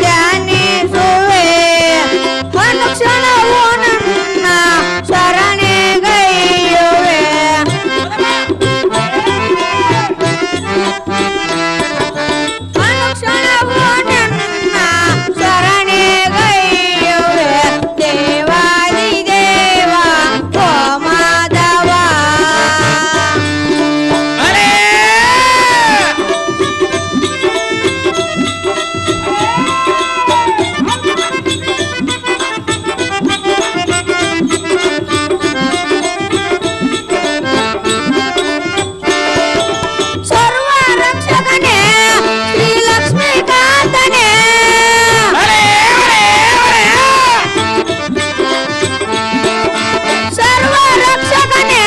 ಧ್ಯಾನಿಸುವೆ ಅನುಕ್ಷಣವು ನನ್ನ ಶರಣೆಗೈಯುವೆ ಅನುಕ್ಷಣವು ನನ್ನ ಶರಣೆಗೈಯುವೆ ದೇವಾದಿ ದೇವ ಓ ಮಾಧವ ಸರ್ವ ರಕ್ಷಕನೇ ಶ್ರೀ ಲಕ್ಷ್ಮೀಕಾಂತನೇ ಸರ್ವ ರಕ್ಷಕನೇ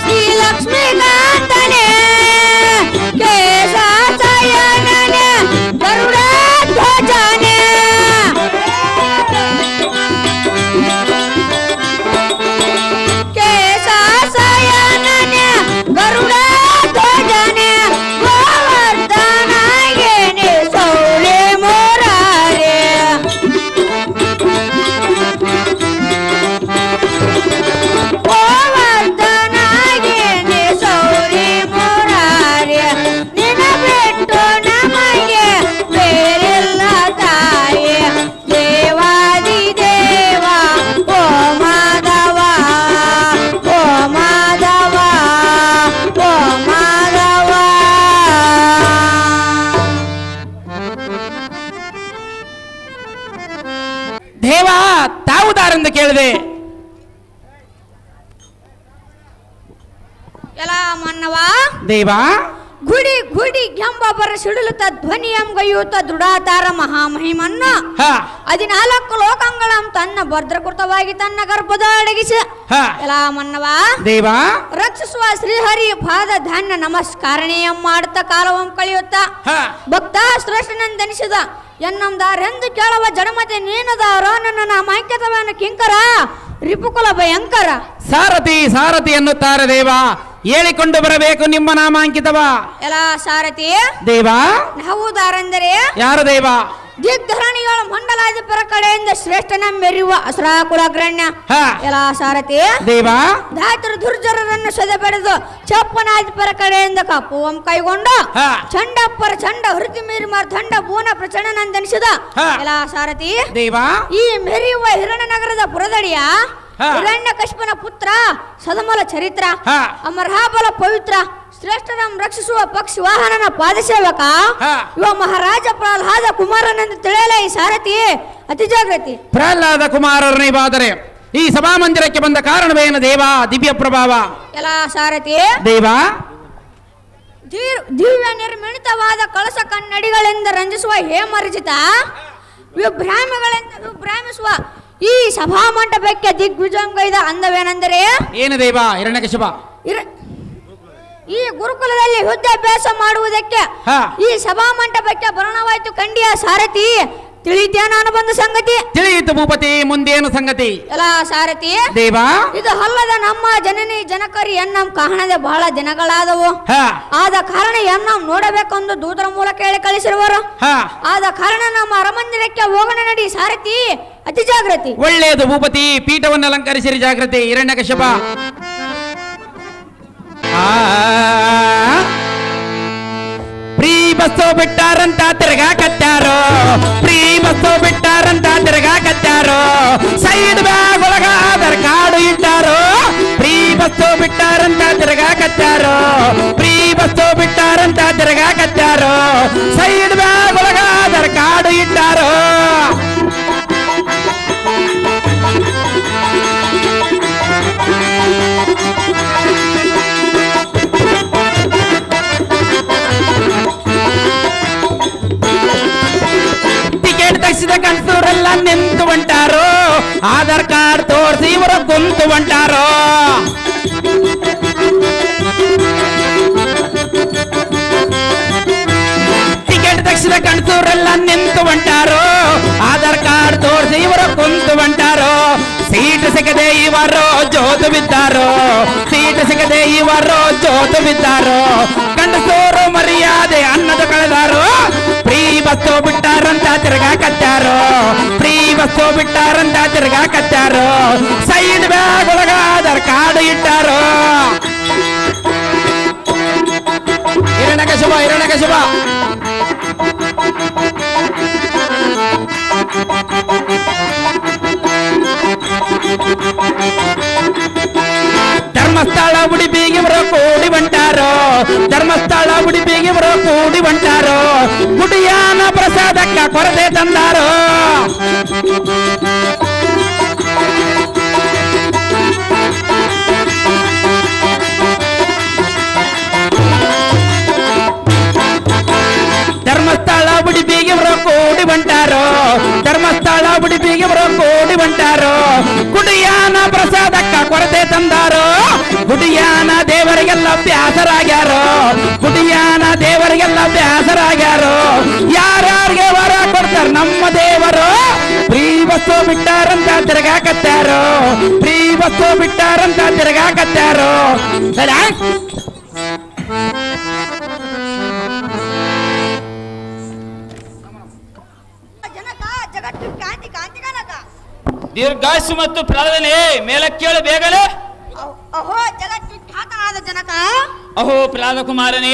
ಶ್ರೀ ಲಕ್ಷ್ಮೀಕಾಂತನೇ ಕೇಶಾಸಯನನೇ ಗರುಡಧ್ವಜನೇ ಕೇಶಾಸಯನನೇ ಗರುಡಧ್ವಜನೇ ಗೋವರ್ಧನಯನೇ ಸೌಳೆ ಮುರಾರೇ ಗೋವರ್ಧನಯನೇ ಸೌಳೆ ಮುರಾರೇ ನಿನ ಬಿಟ್ಟು ನಮಗೆ ಬೇರೆಲ್ಲ ತಾಯೇ ದೇವಾದಿ ದೇವ ಓ ಮಾಧವ ಓ ಮಾಧವ ಓ ಮಾಧವ ದೇವ ತಾವುದಾರೆಂದು ಕೇಳಿದೆ. ಎಲ್ಲ ಮನ್ನವ ದೇವ ಗುಡಿ ಗುಡಿ ಎಂಬೊಬ್ಬರ ಸಿಡಿಲುತ್ತ ಧ್ವನಿಯಂಗೈಯುತ್ತ ದೃಢಾತಾರ ಮಹಾಮಹಿಮನ್ನು ಹ 14 ಲೋಕಂಗಳಂ ತನ್ನ ಭದ್ರಕೃತವಾಗಿ ತನ್ನ ಗರ್ಭದ ಅಡಗಿಸ ಹ ಎಲ್ಲ ಮನ್ನವ ದೇವ ರಕ್ಷಿಸುವ ಶ್ರೀಹರಿ ಪಾದ ಧಾನ್ಯ ನಮಸ್ಕಾರಣೀಯಂ ಮಾಡುತ್ತ ಕಾಲವಂ ಕಳೆಯುತ್ತ ಹ ಭಕ್ತ ಶ್ರೇಷ್ಠನೆಂದೆನಿಸಿದ ಎನ್ನಂದಾರೆಂದು ಕೇಳುವ ಜಡಮತೆ ನೀನದಾರೋ ನನ್ನ ನಾಮಾಂಕಿತವನ ಕಿಂಕರ ರಿಪುಕುಲ ಭಯಂಕರ ಸಾರಥಿ ಸಾರಥಿ ಎನ್ನುತ್ತಾರೆ ದೇವ. ಹೇಳಿಕೊಂಡು ಬರಬೇಕು ನಿಮ್ಮ ನಾಮಾಂಕಿತವ. ಎಲ್ಲ ಸಾರಥಿ ದೇವ ನಾವುದಾರೆಂದರೆ ಯಾರು ದೇವ? ದಿಗ್ಧರಣಿಗಳ ಮಂಡಲಾಧಿಪರ ಕಡೆಯಿಂದ ಶ್ರೇಷ್ಠನ ಮೆರೆಯುವ ಅಸುರಾಕುಲಗ್ರಣ್ಯ ಹ ಎಲ್ಲ ಸಾರಥಿ ದೇವ ಧಾತೃ ದುರ್ಜರರನ್ನು ಸದೆ ಪಡೆದು ಚಪ್ಪನಾಧಿಪರ ಕಡೆಯಿಂದ ಕಪ್ಪುವಂ ಕೈಗೊಂಡು ಹ ಚಂಡಪ್ಪರ ಚಂಡ ಹೃತಿ ಮೀರಿ ದಂಡ ಭೂನ ಪ್ರಚಂಡನೆಂದೆನಿಸಿದ ಹ ಎಲ್ಲ ಸಾರಥಿ ದೇವ ಈ ಮೆರೆಯುವ ಹಿರಣ್ಯನಗರದ ಪುರದಡಿಯ ಹ ಹಿರಣ್ಯ ಕಶ್ಯಪನ ಪುತ್ರ ಸದಮಲ ಚರಿತ್ರ ಹ ಅಮರಹಾಬಲ ಪವಿತ್ರ ಶ್ರೇಷ್ಠರಂ ರಕ್ಷಿಸುವ ಪಕ್ಷಿ ವಾಹನನ ಪಾದಸೇವಕ ಹ ಇವ ಮಹಾರಾಜ ಪ್ರಹ್ಲಾದ ಕುಮಾರನೆಂದು ತಿಳಿಯಲೇ ಈ ಸಾರಥಿ ಅತಿ ಜಾಗೃತಿ. ಪ್ರಹ್ಲಾದ ಕುಮಾರರನಿವಾದರೆ ಈ ಸಭಾಮಂದಿರಕ್ಕೆ ಬಂದ ಕಾರಣವೇನು ದೇವ? ದಿವ್ಯ ಪ್ರಭಾವ. ಎಲ್ಲ ಸಾರಥಿ ದೇವ ದಿವ್ಯ ನಿರ್ಮಿಣಿತವಾದ ಕಳಸ ಕನ್ನಡಿಗಳಿಂದ ರಂಜಿಸುವ ಹೇಮರ್ಜಿತ ವಿಭ್ರಾಮಿಗಳಿಂದ ವಿಭ್ರಾಮಿಸುವ ಈ ಸಭಾಮಂಟಪಕ್ಕೆ ದಿಗ್ವಿಜಂಗೈದ ಅಂದವೇನೆಂದರೆ ಏನು ದೇವ? ಹಿರಣ್ಯಕಶಿಪ ಈ ಗುರುಕುಲದಲ್ಲಿ ಯುದ್ಧಾಭ್ಯಾಸ ಮಾಡುವುದಕ್ಕೆ ಹ ಈ ಸಭಾಮಂಟಪಕ್ಕೆ ಬರಣವಾಯ್ತು ಕಂಡಿಯ ಸಾರಥಿ ತಿಳಿದ್ಯಾ ನಾನು ಬಂದ ಸಂಗತಿ? ತಿಳಿಯಿತು ಭೂಪತಿ, ಮುಂದೇನು ಸಂಗತಿ? ಎಲ್ಲ ಸಾರಥಿ ದೇವ ಇದು ಅಲ್ಲದ ನಮ್ಮ ಜನನಿ ಜನಕರಿ ಎನ್ನಂ ಕಾಣದೆ ಬಹಳ ದಿನಗಳಾದವು. ಹ ಆದ ಕಾರಣ ಎನ್ನಂ ನೋಡಬೇಕೆಂದು ದೂತರ ಮೂಲಕ ಹೇಳಿ ಕಳಿಸಿರುವರು. ಹ ಆದ ಕಾರಣ ನಮ್ಮ ಅರಮಂದಿರಕ್ಕೆ ಹೋಗೋಣ ನಡಿ ಸಾರಥಿ ಅತಿ ಜಾಗೃತಿ. ಒಳ್ಳೆಯದು ಭೂಪತಿ, ಪೀಠವನ್ನು ಅಲಂಕರಿಸಿರಿ ಜಾಗೃತಿ. ಹಿರಣ್ಯಕಶಿಪ ಪ್ರೀ ಬಸ್ಸು ಬಿಟ್ಟಾರಂತ ತಿರ್ಗಾಕತ್ತಾರೋ, ಪ್ರೀ ಬಸ್ಸು ಬಿಟ್ಟಾರಂತ ತಿರ್ಗಾಕತ್ತಾರೋ, ಸೈಡ್ ಬ್ಯಾಗ್ ಒಳಗ ಆಧಾರ್ ಕಾರ್ಡು ಇಟ್ಟಾರೋ, ಪ್ರೀ ಬಸ್ಸು ಬಿಟ್ಟಾರಂತ ತಿರ್ಗಾಕತ್ತಾರೋ, ಪ್ರೀ ಬಸ್ಸು ಬಿಟ್ಟಾರಂತ ತಿರ್ಗಾಕತ್ತಾರೋ, ಸೈಡ್ ಬ್ಯಾಗ್ ಒಳಗ ಆಧಾರ್ ಕಾರ್ಡು ಇಟ್ಟಾರೋ. ಟಿಕೆಟ್ ತೆಗೆಸಿದ ಕಣ್ಸೂರೆಲ್ಲ ನಿಂತು ಹೊಂಟಾರೋ, ಆಧಾರ್ ಕಾರ್ಡ್ ತೋರಿಸಿ ಇವರು ಕುಂತು ಹೊಂಟಾರೋ. ಟಿಕೆಟ್ ತೆಗೆಸಿದ ಕಣ್ಸೂರೆಲ್ಲ ನಿಂತು ಹೊಂಟಾರೋ, ಆಧಾರ್ ಕಾರ್ಡ್ ತೋರಿಸಿ ಇವರು ಕುಂತು ಹೊಂಟಾರೋ. ಸೀಟ್ ಸಿಗದೆ ಇವರು ಜೋತು ಬಿದ್ದಾರೋ, ಸೀಟ್ ಸಿಗದೆ ಇವರು ಜೋತು ಬಿದ್ದಾರೋ, ಗಂಡಸೋರು ಮರ್ಯಾದೆ ಅನ್ನದು ಕಳೆದಾರೋ, ಫ್ರೀ ಬಸ್ಸು ಬಿಟ್ಟಾರಂತ ತಿರ್ಗಾಕತ್ತಾರೋ, ಫ್ರೀ ಬಸ್ಸು ಬಿಟ್ಟಾರಂತ ತಿರ್ಗಾಕತ್ತಾರೋ, ಸೈಡ್ ಬ್ಯಾಗ್ ಒಳಗ ಆಧಾರ್ ಕಾರ್ಡ್ ಇಟ್ಟಾರೋ. ಹಿರಣ್ಯಕಶಿಪ ಹಿರಣ್ಯಕಶಿಪ ಧರ್ಮಸ್ಥಳ ಉಡುಪಿಗೆ ಬರೋ ಕೂಡಿ ಬಂಟಾರೋ, ಧರ್ಮಸ್ಥಳ ಉಡುಪಿಗೆ ಬರೋ ಕೂಡಿ ಬಂಟಾರೋ, ಗುಡಿಯಾನ ಪ್ರಸಾದಕ್ಕ ಕೊರತೆ ತಂದಾರೋ. ಧರ್ಮಸ್ಥಳ ಉಡುಪಿಗೆ ಬರೋ ಕೂಡಿ ಬಂಟಾರೋ, ಧರ್ಮಸ್ಥಳ ಉಡುಪಿಗೆ ಬರೋ ಕೂಡಿ ಬಂಟಾರೋ, ಗುಡಿಯಾನ ಪ್ರಸಾದಕ್ಕ ಕೊರತೆ ತಂದಾರೋ, ಗುಡಿಯಾನ ದೇವರಿಗೆಲ್ಲ ಬ್ಯಾಸರಾಗ್ಯಾರೋ, ಗುಡಿಯಾನ ದೇವರಿಗೆಲ್ಲ ಬ್ಯಾಸರಾಗ್ಯಾರೋ, ಯಾರ್ಯಾರಿಗೆ ವರ ಕೊಡ್ತಾರ ನಮ್ಮ ದೇವರು, ಫ್ರೀ ಬಸ್ಸು ಬಿಟ್ಟಾರಂತ ತಿರ್ಗಾಕತ್ತಾರೋ, ಫ್ರೀ ಬಸ್ಸು ಬಿಟ್ಟಾರಂತ ತಿರ್ಗಾಕತ್ತಾರೋ. ಸರಿ ಜನಕ ಜಗತ್ತು ಕಾಂತಿ ಕಾಂತಿಗಾಲಕ ದೀರ್ಘಾಯಸ್ಸು ಮತ್ತು ಪ್ರಲೋಭನೆ ಮೇಲಕ್ಕೇಳು ಬೇಗನೆ. ಅಹೋ ಜಗತ್ತು ಖ್ಯಾತನಾದ ಜನಕ, ಅಹೋ ಪ್ರಹ್ಲಾದ ಕುಮಾರನೇ,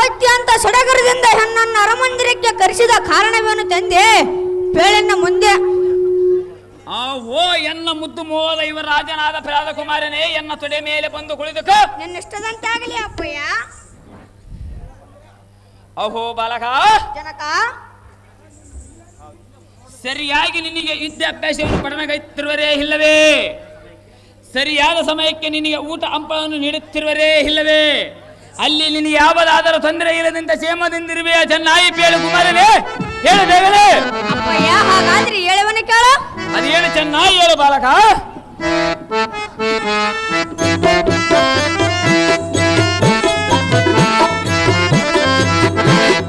ಅತ್ಯಂತ ಸಡಗರದಿಂದ ಹೆಣ್ಣನ್ನು ಅರಮಂದಿರಕ್ಕೆ ಕರೆಸಿದ ಕಾರಣವೇನು ತಂದೆ ಬೇಳೆನ್ನ ಮುಂದೆ. ಓ ಎನ್ನ ಮುದ್ದು ಮೋದ ಇವ ರಾಜನಾದ ಪ್ರಹ್ಲಾದ ಕುಮಾರನೇ, ಎನ್ನ ತೊಡೆ ಮೇಲೆ ಬಂದು ಕುಳಿತುಕ. ನಿನ್ನಿಷ್ಟದಂತಾಗಲಿ ಅಪ್ಪಯ್ಯ. ಅಹೋ ಬಾಲಕ ಜನಕ, ಸರಿಯಾಗಿ ನಿನಗೆ ವಿದ್ಯಾಭ್ಯಾಸವನ್ನು ಪಠಣಗೈತಿರುವರೇ ಇಲ್ಲವೇ? ಸರಿಯಾದ ಸಮಯಕ್ಕೆ ನಿನಗೆ ಊಟ ಅಂಪವನ್ನು ನೀಡುತ್ತಿರುವರೇ ಇಲ್ಲವೇ? ಅಲ್ಲಿ ನಿನಗೆ ಯಾವುದಾದರೂ ತೊಂದರೆ ಇಲ್ಲದಂತ ಕ್ಷೇಮದಿಂದಿರುವೆಯ ಚೆನ್ನಾಗಿ ಪೇಳು ಕುಮಾರನೇ, ಹೇಳು ಬೇಗನೆ. ಅಪ್ಪಯ್ಯ ಹಾಗಾದ್ರೆ ಹೇಳುವನ ಕೇಳು. ಅದೇನು ಚೆನ್ನಾಗಿ ಹೇಳು ಬಾಲಕ.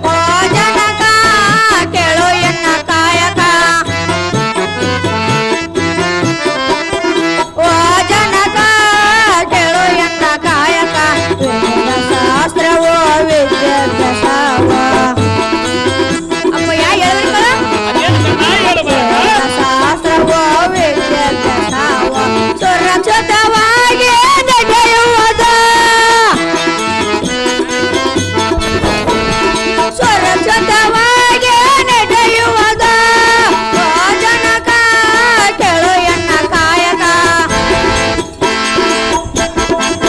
ಓ ಜನಕ ಕೇಳು ಎನ್ನ ಕಾಯಕ, ಓ ಜನಕ ಕೇಳು ಎನ್ನ ಕಾಯಕ, ವೇದ ಶಾಸ್ತ್ರವೋ ವಿದ್ಯಾಭ್ಯಾಸವೋ. ಅಪ್ಪಯ್ಯ ಹೇಳುವನ ಕೇಳು. ಅದೇನು ಚೆನ್ನಾಗಿ ಹೇಳು ಬಾಲಕ. ಶಾಸ್ತ್ರವೋ ವಿದ್ಯಾಭ್ಯಾಸವೋ ಸುರಕ್ಷಿತವಾಗಿ ನಡೆಯುವುದು, ಸುರಕ್ಷಿತವಾಗಿ ನಡೆಯುವುದು. ಓ ಜನಕ ಕೇಳು ಎನ್ನ ಕಾಯಕ.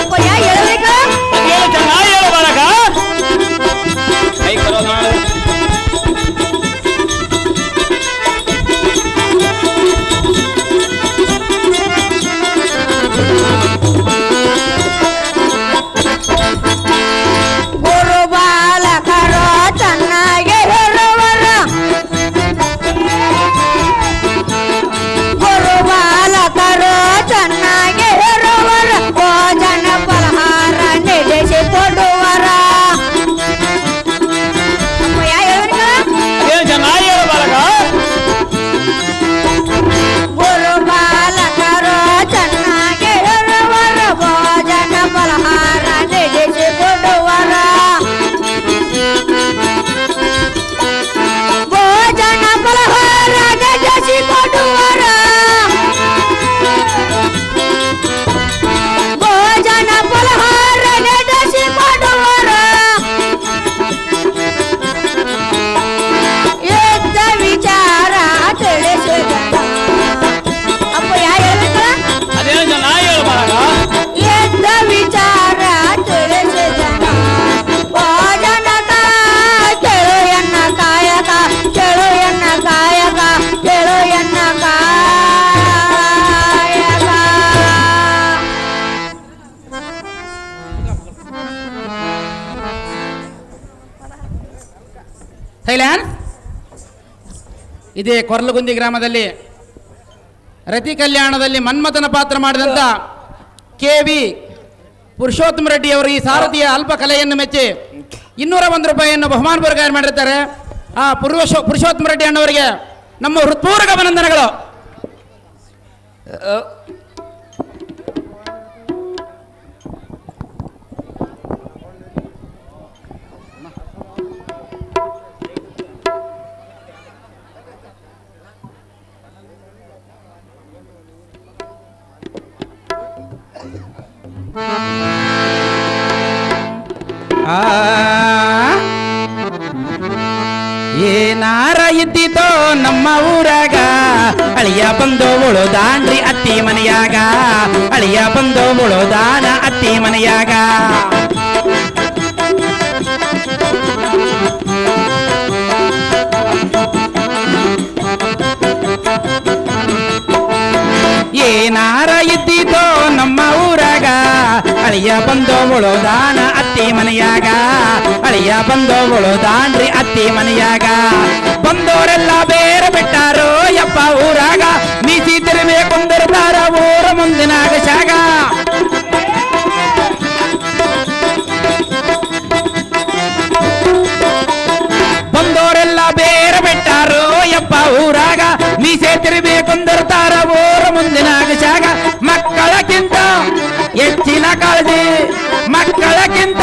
ಅಪ್ಪಯ್ಯ ಹೇಳಬೇಕು. ಅದೇನು ಚೆನ್ನಾಗಿ ಹೇಳು ಬಾಲಕ. ಕೈ ಕೊಡೋ ನೋಡು. ಗುರು ಬಾಲಕರು ಚೆನ್ನಾಗಿ ಇರುವರು, ಗುರು ಬಾಲಕರು ಚೆನ್ನಾಗಿ ಇರುವರು, ಭೋಜನ ಫಲಹಾರ ನಡೆಸಿ ಕೊಡುವರ. ಅಪ್ಪಯ್ಯ ಹೇಳುವನ ಅದೇನು ಚೆನ್ನಾಗಿ ಹೇಳು ಬಾಲಕ. ಗುರು ಬಾಲಕರು ಚೆನ್ನಾಗಿ ಇರುವರು, ಭೋಜನ ಫಲಹಾರ ನಡೆಸಿ ಕೊಡುವರ, ಭೋಜನ ಫಲಹಾರ ನಡೆಸಿ ಕೊಡುವರ, ಭೋಜನ ಫಲಹಾರ ನಡೆಸಿ ಕೊಡುವರ. ಯುದ್ಧ ವಿಚಾರ ತಿಳಿಸಿದ ಅಪ್ಪಯ್ಯ ಹೇಳಬೇಕು. ಅದೇನು ಚೆನ್ನಾಗಿ ಹೇಳು ಬಾಲಕ. ಯುದ್ಧ ವಿಚಾರ ತಿಳಿಸಿದ ಓ ಜನಕ ಕೇಳು ಎನ್ನ ಕಾಯಕ, ಕೇಳು ಎನ್ನ ಕಾಯಕ, ಕೇಳು ಎನ್ನ ಕಾಯಕ. ಥೈಲ್ಯಾಂಡ್ ಇದೇ ಕೊರ್ಲಗುಂದಿ ಗ್ರಾಮದಲ್ಲಿ ರತಿ ಕಲ್ಯಾಣದಲ್ಲಿ ಮನ್ಮಥನ ಪಾತ್ರ ಮಾಡಿದಂಥ ಕೆ.ವಿ. ಪುರುಷೋತ್ತಮ ರೆಡ್ಡಿ ಅವರು ಈ ಸಾರಥಿಯ ಅಲ್ಪ ಕಲೆಯನ್ನು ಮೆಚ್ಚಿ 201 ರೂಪಾಯಿಯನ್ನು ಬಹುಮಾನ ಪುರಸ್ಕಾರ ಮಾಡಿರ್ತಾರೆ. ಆ ಪುರುಷೋತ್ತಮ ರೆಡ್ಡಿ ಅಣ್ಣವರಿಗೆ ನಮ್ಮ ಹೃತ್ಪೂರ್ವಕ ಅಭಿನಂದನೆಗಳು. ಇದ್ದಿತೋ ನಮ್ಮ ಊರಾಗ ಅಳಿಯ ಬಂದು ಉಳುದಾನ್ರಿ ಅತ್ತಿ ಮನೆಯಾಗ ಅಳಿಯ ಬಂದು ಉಳುದಾನ ಅತ್ತಿ ಮನೆಯಾಗ ಏನಾರ ಇದ್ದಿತೋ ನಮ್ಮ ಊರಾಗ ಅಳಿಯ ಬಂದು ಉಳುದಾನ ಅತ್ತಿ ಮನೆಯಾಗ ಅಳಿಯ ಬಂದು ಉಳುದಾನ್ರಿ ಅತ್ತಿ ಮನೆಯಾಗ ಬಂದೋರೆಲ್ಲ ಬೇರೆ ಬಿಟ್ಟಾರೋ ಯಪ್ಪ ಊರಾಗ ಮೀಸಿ ತಿರುವೆ ಕೊಂದಿರ್ತಾರ ಊರ ಮುಂದಿನ ಆಗಶಾಗ ಬಂದೋರೆಲ್ಲ ಬೇರೆ ಬಿಟ್ಟಾರೋ ಯಪ್ಪ ಊರಾಗ ಮೀಸೆ ತಿರುಬೇಕೊಂದಿರ್ತಾರ ಊರ ಮುಂದಿನ ಆಗಶಾಗ ಮಕ್ಕಳಕ್ಕಿಂತ ಹೆಚ್ಚಿನ ಕಾಳಜಿ ಮಕ್ಕಳಕ್ಕಿಂತ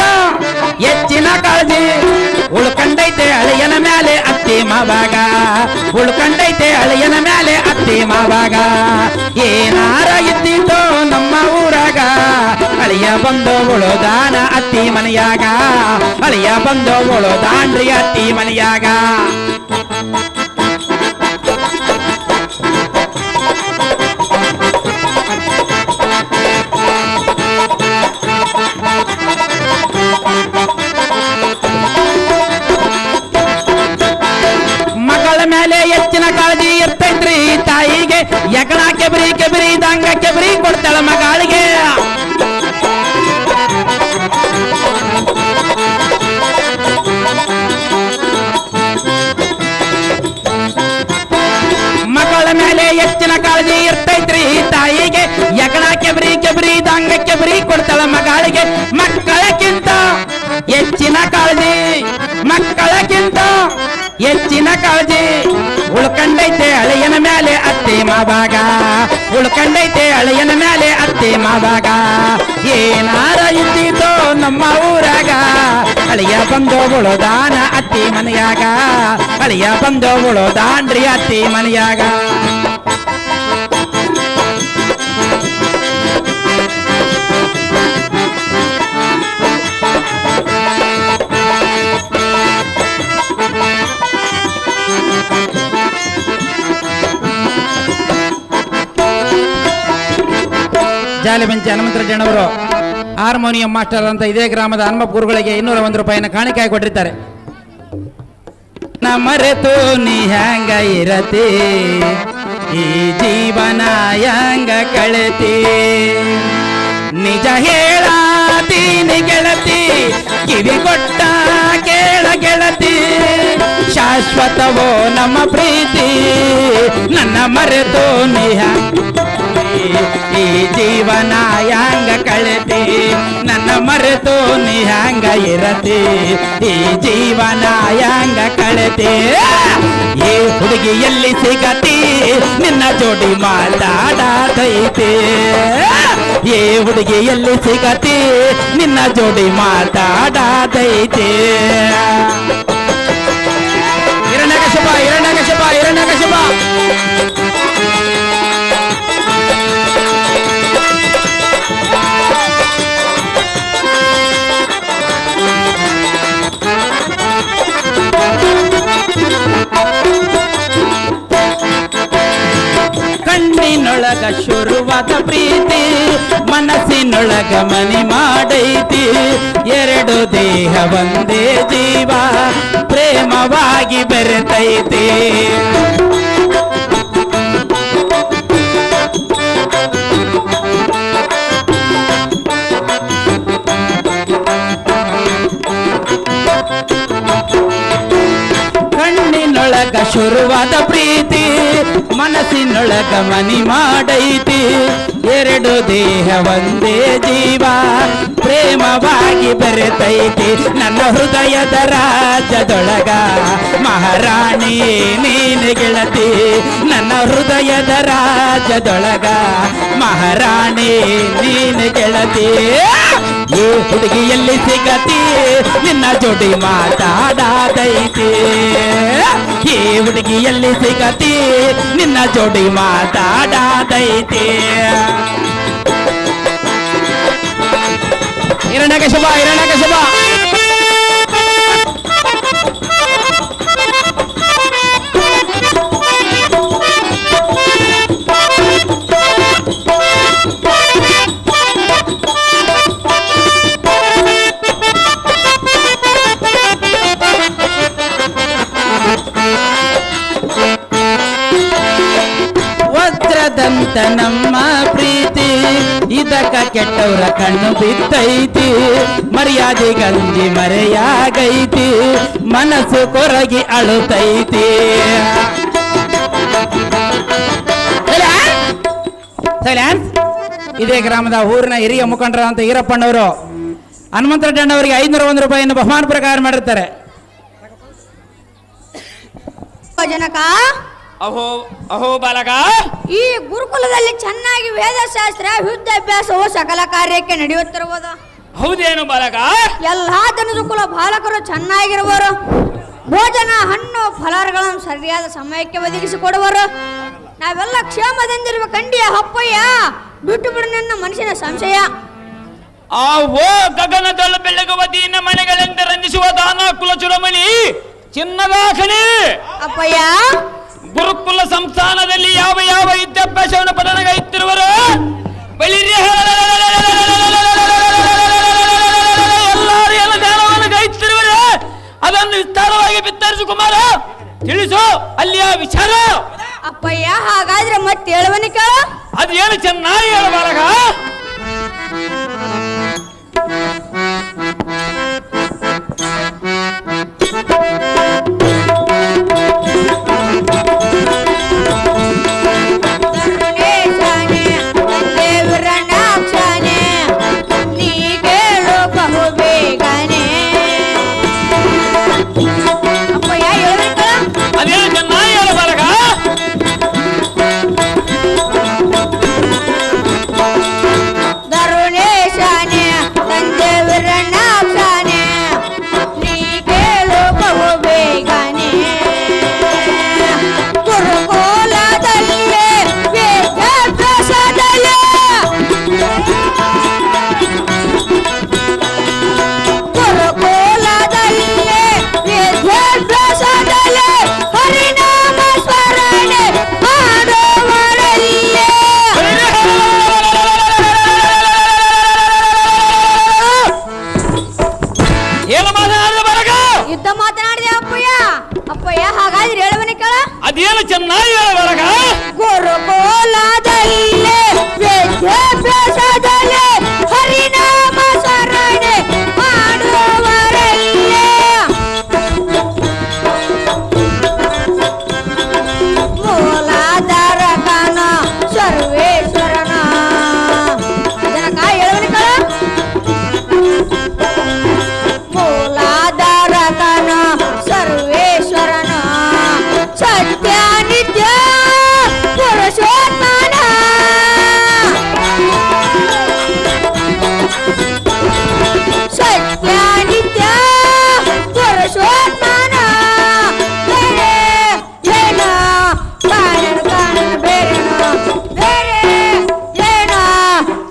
ಹೆಚ್ಚಿನ ಕಾಳಜಿ ಉಳ್ಕಂಡೈತೆ ಅಳಿಯನ ಮ್ಯಾಲೆ ಅತ್ತಿ ಮಾವಾಗ ಉಳ್ಕಂಡೈತೆ ಅಳಿಯನ ಮ್ಯಾಲೆ ಅತ್ತಿ ಮಾವಾಗ ಏನಾರ ಇದ್ದಿತೋ ನಮ್ಮ ಊರಾಗ ಅಳಿಯ ಬಂದು ಉಳುದಾನ ಅತ್ತಿ ಮನೆಯಾಗ ಅಳಿಯ ಬಂದು ಉಳುದಾನ್ರಿ ಅತ್ತಿ ಮನೆಯಾಗ ಮಗಳ ಮೇಲೆ ಹೆಚ್ಚಿನ ಕಾಳಜಿ ಇರ್ತೈತ್ರಿ ತಾಯಿಗೆ ಯಕಣ ಕೆಬರಿ ಕೆಬರಿ ದಂಗ ಕೆಬರಿ ಕೊಡ್ತಾಳ ಮಗಳಿಗೆ ಮಗಳ ಮೇಲೆ ಹೆಚ್ಚಿನ ಕಾಳಜಿ ಇರ್ತೈತ್ರಿ ತಾಯಿಗೆ ಯಕಣ ಕೆಬರಿ ಕೆಬರಿ ದಂಗ ಕೆಬರಿ ಕೊಡ್ತಾಳ ಮಗಳಿಗೆ ಮಕ್ಕಳಕ್ಕಿಂತ ಹೆಚ್ಚಿನ ಕಾಳಜಿ ಮಕ್ಕಳಕ್ಕಿಂತ ಹೆಚ್ಚಿನ ಕಾಳಜಿ ಉಳ್ಕಂಡೈತೆ ಅಳಿಯನ ಮ್ಯಾಲೆ ಅತ್ತೆ ಮಾವಾಗ ಉಳ್ಕಂಡೈತೆ ಅಳಿಯನ ಮ್ಯಾಲೆ ಅತ್ತೆ ಮಾವಾಗ ಏನಾರ ಇದ್ದಿತೋ ನಮ್ಮ ಊರಾಗ ಅಳಿಯ ಬಂದು ಉಳುದಾನ ಅತ್ತಿ ಮನೆಯಾಗ ಅಳಿಯ ಬಂದು ಉಳುದಾನ್ರಿ ಅತ್ತಿ ಮನೆಯಾಗ ಜಾಲಿಬೆಂಚಿ ಹನುಮಂತರ ಜಣ್ಣವರು ಹಾರ್ಮೋನಿಯಂ ಮಾಸ್ಟರ್ ಅಂತ ಇದೇ ಗ್ರಾಮದ ಹನುಮಪ್ಪ ಗುರುಗಳಿಗೆ 201 ರೂಪಾಯಿನ ಕಾಣಿಕೆ ಕೊಟ್ಟಿರ್ತಾರೆ. ಮರೆತು ನೀ ಹ್ಯಾಂಗ ಇರತಿ ಈ ಜೀವನ ಹ್ಯಾಂಗ ಕಳೆತಿ ನಿಜ ಹೇಳತೀನಿ ಗೆಳತಿ ಕಿವಿ ಕೊಟ್ಟ ಕೇಳ ಗೆಳತಿ ಶಾಶ್ವತವೋ ನಮ್ಮ ಪ್ರೀತಿ ನನ್ನ ಮರೆತು ನೀ ಈ ಜೀವನ ಹ್ಯಾಂಗ ಕಳೆತಿ ನನ್ನ ಮರೆತು ನೀ ಹ್ಯಾಂಗ ಇರತಿ ಈ ಜೀವನ ಹ್ಯಾಂಗ ಕಳೆತಿ ಈ ಹುಡುಗಿ ಎಲ್ಲಿ ಸಿಗತಿ ನಿನ್ನ ಜೋಡಿ ಮಾತಾಡತೈತಿ ಈ ಹುಡುಗಿ ಎಲ್ಲಿ ಸಿಗತಿ ನಿನ್ನ ಜೋಡಿ ಮಾತಾಡತೈತಿ ಹಿರಣ್ಯಕಶಿಪ ಹಿರಣ್ಯಕಶಿಪ ಹಿರಣ್ಯಕಶಿಪ ಕಣ್ಣಿನೊಳಗ ಶುರುವಾದ ಪ್ರೀತಿ ಮನಸ್ಸಿನೊಳಗ ಮನಿ ಮಾಡೈತಿ ಎರಡು ದೇಹ ಒಂದೇ ಜೀವ ಪ್ರೇಮವಾಗಿ ಬೆರೆತೈತಿ ಕಣ್ಣಿನೊಳಗ ಶುರುವಾದ ಪ್ರೀತಿ ಮನಸ್ಸಿನೊಳಗ ಮನಿ ಮಾಡೈತಿ ಎರಡು ದೇಹ ಒಂದೇ ಜೀವ ಪ್ರೇಮವಾಗಿ ಬೆರೆತೈತಿ ನನ್ನ ಹೃದಯದ ರಾಜ್ಯದೊಳಗ ಮಹಾರಾಣಿ ನೀನು ಗೆಳತಿ ನನ್ನ ಹೃದಯದ ರಾಜ್ಯದೊಳಗ ಮಹಾರಾಣಿ ನೀನು ಗೆಳತಿ ಈ ಹುಡುಗಿ ಎಲ್ಲಿ ಸಿಗತಿ ನಿನ್ನ ಜೋಡಿ ಮಾತಾಡತೈತಿ ಈ ಹುಡುಗಿ ಎಲ್ಲಿ ಸಿಗತಿ ನಿನ್ನ ಜೋಡಿ ಮಾತಾಡತೈತಿ ಹಿರಣ್ಯಕಶಿಪ ಹಿರಣ್ಯಕಶಿಪ ಬೆಳೆದಂತ ನಮ್ಮ ಪ್ರೀತಿ ಇದಕ್ಕ ಕೆಟ್ಟವರ ಕಣ್ಣು ಬಿತ್ತೈತಿ ಮರ್ಯಾದೆ ಗಂಜಿ ಮರೆಯಾಗೈತಿ ಮನಸ್ಸು ಕೊರಗಿ ಅಳುತ್ತೈತಿ. ಸೈಲೆನ್ಸ್. ಇದೇ ಗ್ರಾಮದ ಊರಿನ ಹಿರಿಯ ಮುಖಂಡರಾದಂತ ಈರಪ್ಪಣ್ಣವರು ಹನುಮಂತರೆಡ್ಡಣ್ಣವರಿಗೆ 501 ರೂಪಾಯಿಯನ್ನು ಬಹುಮಾನ ಪ್ರಕಾರ ಮಾಡಿರ್ತಾರೆ. ಜನಕ ಅಹೋ ಅಹೋ ಬಾಲಕ, ಈ ಗುರುಕುಲದಲ್ಲಿ ಚೆನ್ನಾಗಿ ವೇದಶಾಸ್ತ್ರ ಯುದ್ಧಾಭ್ಯಾಸವು ಸಕಲ ಕಾರ್ಯಕ್ಕೆ ನಡೆಯುತ್ತಿರುವುದು. ಹೌದೇನು ಬಾಲಕ? ಎಲ್ಲಾ ಧನುಜುಕುಲ ಬಾಲಕರು ಚೆನ್ನಾಗಿರುವರು. ಭೋಜನ ಹಣ್ಣು ಫಲಾರಗಳನ್ನು ಸರಿಯಾದ ಸಮಯಕ್ಕೆ ಒದಗಿಸಿಕೊಡುವರು. ನಾವೆಲ್ಲ ಕ್ಷೇಮದಿಂದಿರುವ ಕಂಡಿಯ ಅಪ್ಪಯ್ಯ, ಬಿಟ್ಟು ಬಿಡು ನನ್ನ ಮನುಷ್ಯನ ಸಂಶಯ. ಆಹೋ ಗಗನದಳು ಬೆಳಗುವ ದೀನ ಮನೆಗಳೆಂದ ರಂಜಿಸುವ ದಾನ ಕುಲ ಚುರಮಣಿ ಚಿನ್ನದಾಖಲೆ ಅಪ್ಪಯ್ಯ, ಗುರುಕುಲ ಸಂಸ್ಥಾನದಲ್ಲಿ ಯಾವ ಯಾವ ವಿದ್ಯಾಭ್ಯಾಸವನ್ನು ಪಠಣಗೈತಿರುವರು ಬಳಿರಿ ಎಲ್ಲರೂ ಎಲ್ಲ ದಾನವನ್ನು ಗೈತಿರುವರು. ಅದನ್ನು ವಿಸ್ತಾರವಾಗಿ ಬಿತ್ತರಿಸು ಕುಮಾರ, ತಿಳಿಸು ಅಲ್ಲಿಯ ವಿಚಾರ. ಅಪ್ಪಯ್ಯ, ಹಾಗಾದ್ರೆ ಮತ್ತೆ ಹೇಳುವನಿ ಕೇಳ. ಅದು ಏನು ಚೆನ್ನಾಗಿ ಹೇಳ ಬಾಲಕ. ಅದೇನು ಚೆನ್ನಾಗಿ ಹೇಳ ಬಾಲಕ. ಗುರುಕುಲದಲ್ಲಿ ವಿದ್ಯಾಭ್ಯಾಸದಲ್ಲಿ ಹರಿನಾಮ ಸ್ಮರಣೆ ಮಾಡುವವರಲ್ಲೇ ಮೂಲಾಧಾರಕನ ಸರ್ವೇಶ್ವರನ. ಜನಕ ಹೇಳುವನಿ ಕಳ. ಮೂಲಾಧಾರಕನ ಸರ್ವೇಶ್ವರನ ಸತ್ಯ ನಿತ್ಯ ಪುರುಷೋತ್ತಮನ. ಸತ್ಯ ನಿತ್ಯ ಪುರುಷೋತ್ತಮನ. ಬೇರೆ ಏನ ಕಾರಣ ಕಾರಣ ಬೇರೆನ ಬೇರೆ ಏನ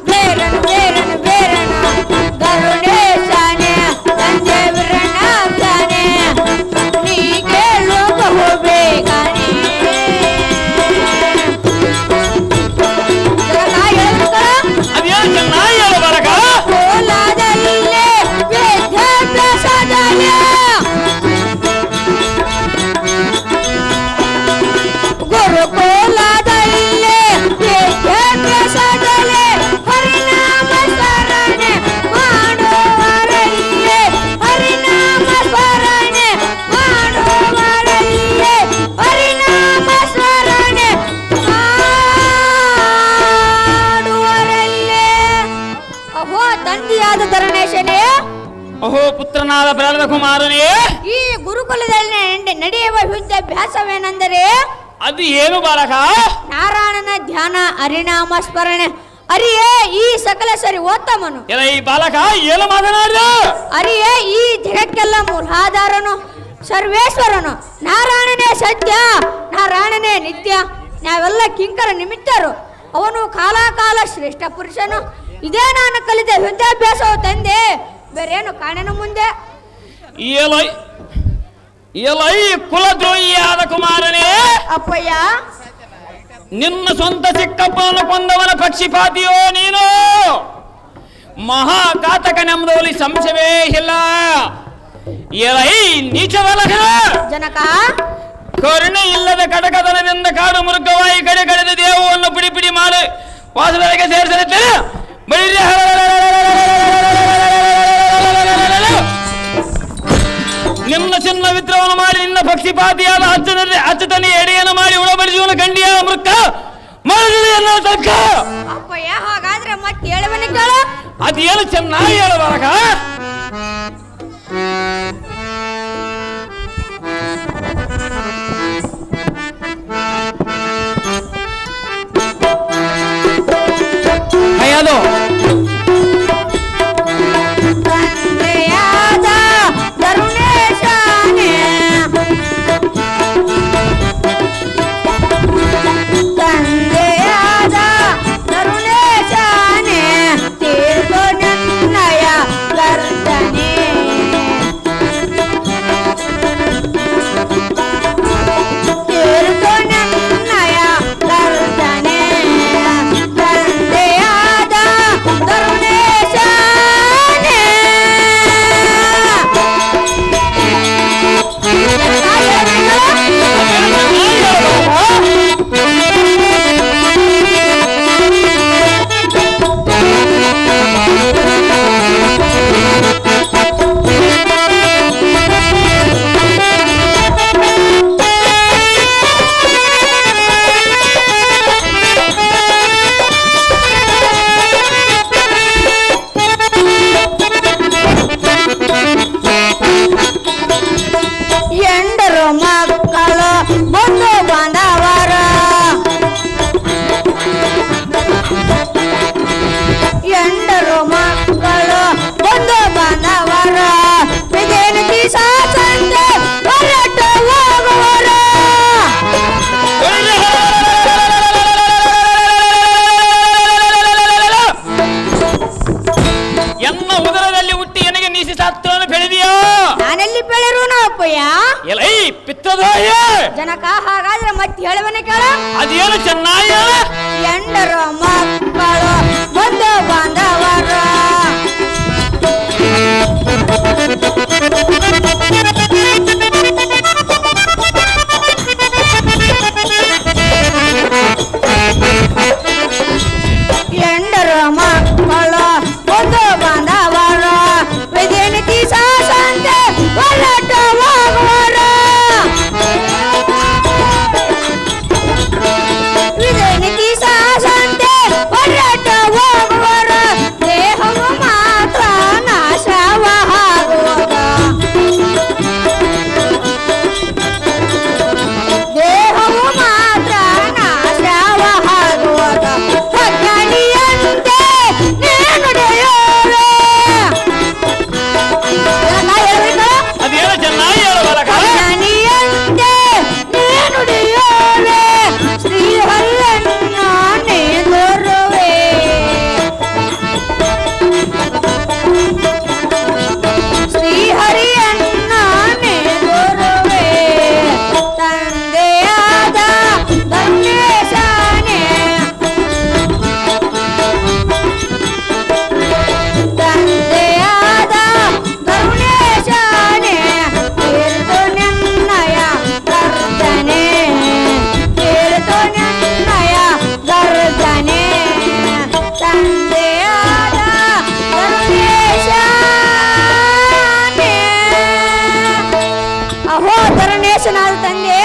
ಬೇರನ ಬೇರನ ಬೇರನ ಗರುಡೇಶಾನೆ ತಂದೆ ವಿರಣಾಕ್ಷಾನೆ ನೀ ಕೇಳು ಬಹು ಬೇಗನೆ. ಅದೇನು ಚೆನ್ನಾಗಿ ಹೇಳ ಬಾಲಕ. ಕೋಲಾದಲ್ಲೇ ವಿದ್ಯಾಭ್ಯಾಸದಲ್ಲಿ ಗುರುಕುಲದಲ್ಲಿ ವಿದ್ಯಾಭ್ಯಾಸದಲ್ಲಿ ಹರಿನಾಮ ಸ್ಮರಣೆ ಮಾಡುವವರಲ್ಲೇ ಹರಿನಾಮ ಸ್ಮರಣೆ ಮಾಡುವವರಲ್ಲೇ ಹರಿನಾಮ ಸ್ಮರಣೆ ಮಾಡುವವರಲ್ಲೇ. ಅಹೋ ತಂದೆಯಾದ ಧರಣೇಶನೇ, ಅಹೋ ಪುತ್ರನಾದ ಪ್ರಹ್ಲಾದ ಕುಮಾರನೇ, ಈ ಗುರುಕುಲದಲ್ಲಿ ನಡೆಯುವ ವಿದ್ಯಾಭ್ಯಾಸವೇನೆಂದರೆ ಅದು ಏನು ಬಾಲಕ? ನಾರಾಯಣನ ಧ್ಯಾನ ಹರಿನಾಮ ಸ್ಮರಣೆ. ಅರಿಯೇ ಈ ಸಕಲ ಸರಿ ಓತ್ತಮನು. ಎಲ್ಲ ಈ ಬಾಲಕ ಏನು ಮಾತನಾಡಿದ? ಅರಿಯೇ ಈ ಜಗಕ್ಕೆಲ್ಲ ಮೂಲಾಧಾರನು ಸರ್ವೇಶ್ವರನು. ನಾರಾಯಣನೇ ಸತ್ಯ, ನಾರಾಯಣನೇ ನಿತ್ಯ. ನಾವೆಲ್ಲ ಕಿಂಕರ ನಿಮಿತ್ತರು. ಅವನು ಕಾಲ ಶ್ರೇಷ್ಠ ಪುರುಷನು. ಇದೇ ನಾನು ಕಲಿತ ವಿದ್ಯಾಭ್ಯಾಸವು ತಂದೆ, ಬೇರೇನು ಕಾಣೆನು ಮುಂದೆ. ಎಲೈ ಎಲೈ ಕುಲದ್ರೋಹಿಯಾದ ಕುಮಾರನೇ, ಅಪ್ಪಯ್ಯ, ನಿನ್ನ ಸ್ವಂತ ಚಿಕ್ಕಪ್ಪವನ್ನು ಕೊಂದವನ ಪಕ್ಷಿಪಾತಿಯೋ ನೀನು? ಮಹಾಘಾತಕನೆಂಬುದರಲ್ಲಿ ಸಂಶಯವೇ ಇಲ್ಲ. ಎಲೈ ನೀಚ ಬಾಲಕ, ಜನಕ ಕರುಣೆ ಇಲ್ಲದ ಕಟಕತನದಿಂದ ಕಾಡು ಮೃಗವಾಗಿ ಕಡೆ ಕಳೆದ ದೇವವನ್ನು ವಾಸುದೇವರಿಗೆ ಸೇರಿಸಲಿದ್ದೇನೆ. ನಿನ್ನ ಚಿನ್ನ ವಿದ್ರವನು ಮಾಡಿ ನಿನ್ನ ಪಕ್ಷಿಪಾತಿಯಾದ ಅಚ್ಚತನಿ ಎಡೆಯನ್ನು ಮಾಡಿ ಉಳಬಡಿಸುವನು ಗಂಡಿಯ ಮೃಕ್ಕ ಮಾಡಿದ ತಕ್ಕ. ಅಪ್ಪಯ್ಯ ಹಾಗಾದ್ರೆ ಮತ್ತೆ ಹೇಳುವನಿ ಕೇಳು. ಅದೇನು ಚೆನ್ನಾಗಿ ಹೇಳಬಾರಕ. ಅದು ತಂದೆಯಾದ ತರುಣೇಶನೇ, ತಂದೆಯಾದ ತರುಣೇಶನೇ, ತೀರ್ಗೋ ನನ್ನಯ ಗರ್ದನೆ, ತೀರ್ಗೋ ನನ್ನಯ ಗರ್ದನೆ, ತಂದೆಯಾದ ತರುಣೇಶನೇ. ಎಂಡರು ಮಕ್ಕಳು ಬಂಧು ಬಾಂಧವರ, ಎಂಡರು ಮಕ್ಕಳು ಬಂಧು ಬಾಂಧವರ, ವಿಜಯನಿಧಿ ಶಾಸಂತೆ ಹೊರಟು ಹೋಗುವರ. ಎನ್ನ ಉದರದಲ್ಲಿ ಹುಟ್ಟಿ ನನಗೆ ನೀಸಿ ಸಾತ್ವವನ್ನು ಬೆಳೆದಿಯೋ? ನಾನೆಲ್ಲಿ ಬೆಳೆರೋಣ ಅಪ್ಪಯ್ಯ? ಎಲೈ ಪಿತ್ತದೋಯ ಜನಕ ಹಾಗಾದ್ರೆ ಮತ್ತೆ ಹೇಳುವನೆ ಕೇಳ. ಅದೇನು ಚೆನ್ನಾಗಿ ಹೇಳ. ಎಂಡರು ಮಕ್ಕಳು ಬಂಧು ಬಾಂಧವರ, ಎಂಡರು ಮಕ್ಕಳು ಬಂಧು ಬಾಂಧವರ, ವಿಜಯನಿಧಿ ಶಾಸಂತೆ ಹೊರಟು ಹೋಗುವರ, ವಿಜಯನಿಧಿ ಶಾಸಂತೆ ಹೊರಟು ಹೋಗುವರ, ದೇಹವು ಮಾತ್ರ ನಾಶವಾಗುವಾಗ, ದೇಹವು ಮಾತ್ರ ನಾಶವಾಗುವಾಗ, ಅಜ್ಞಾನಿಯಂತೆ ನೇನುಡಿಯೋರೆ. ಅದೇನು ಚೆನ್ನಾಗಿ ಹೇಳಬಾರಕ. ಅಜ್ಞಾನಿಯಂತೆ ನೇನುಡಿಯೋರೆ, ಶ್ರೀಹರಿಯನ್ನು ನೇದೊರುವೆ, ಶ್ರೀಹರಿಯನ್ನು ನೇದೊರುವೆ, ತಂದೆಯಾದ ಧರ್ಮೇಶನೇ, ತಂದೆಯಾದ ಕರುಣೇಶನೇ, ತೀರ್ದು ನನ್ನಯ ಗರ್ಜನೆ, ತೀರ್ದು ನನ್ನಯ ಗರ್ಜನೆ, ತಂದೆಯಾದ ಕರುಣೇಶನೇ. ಅಹೋ ಧರಣೇಶನಾದ ತಂದೆ,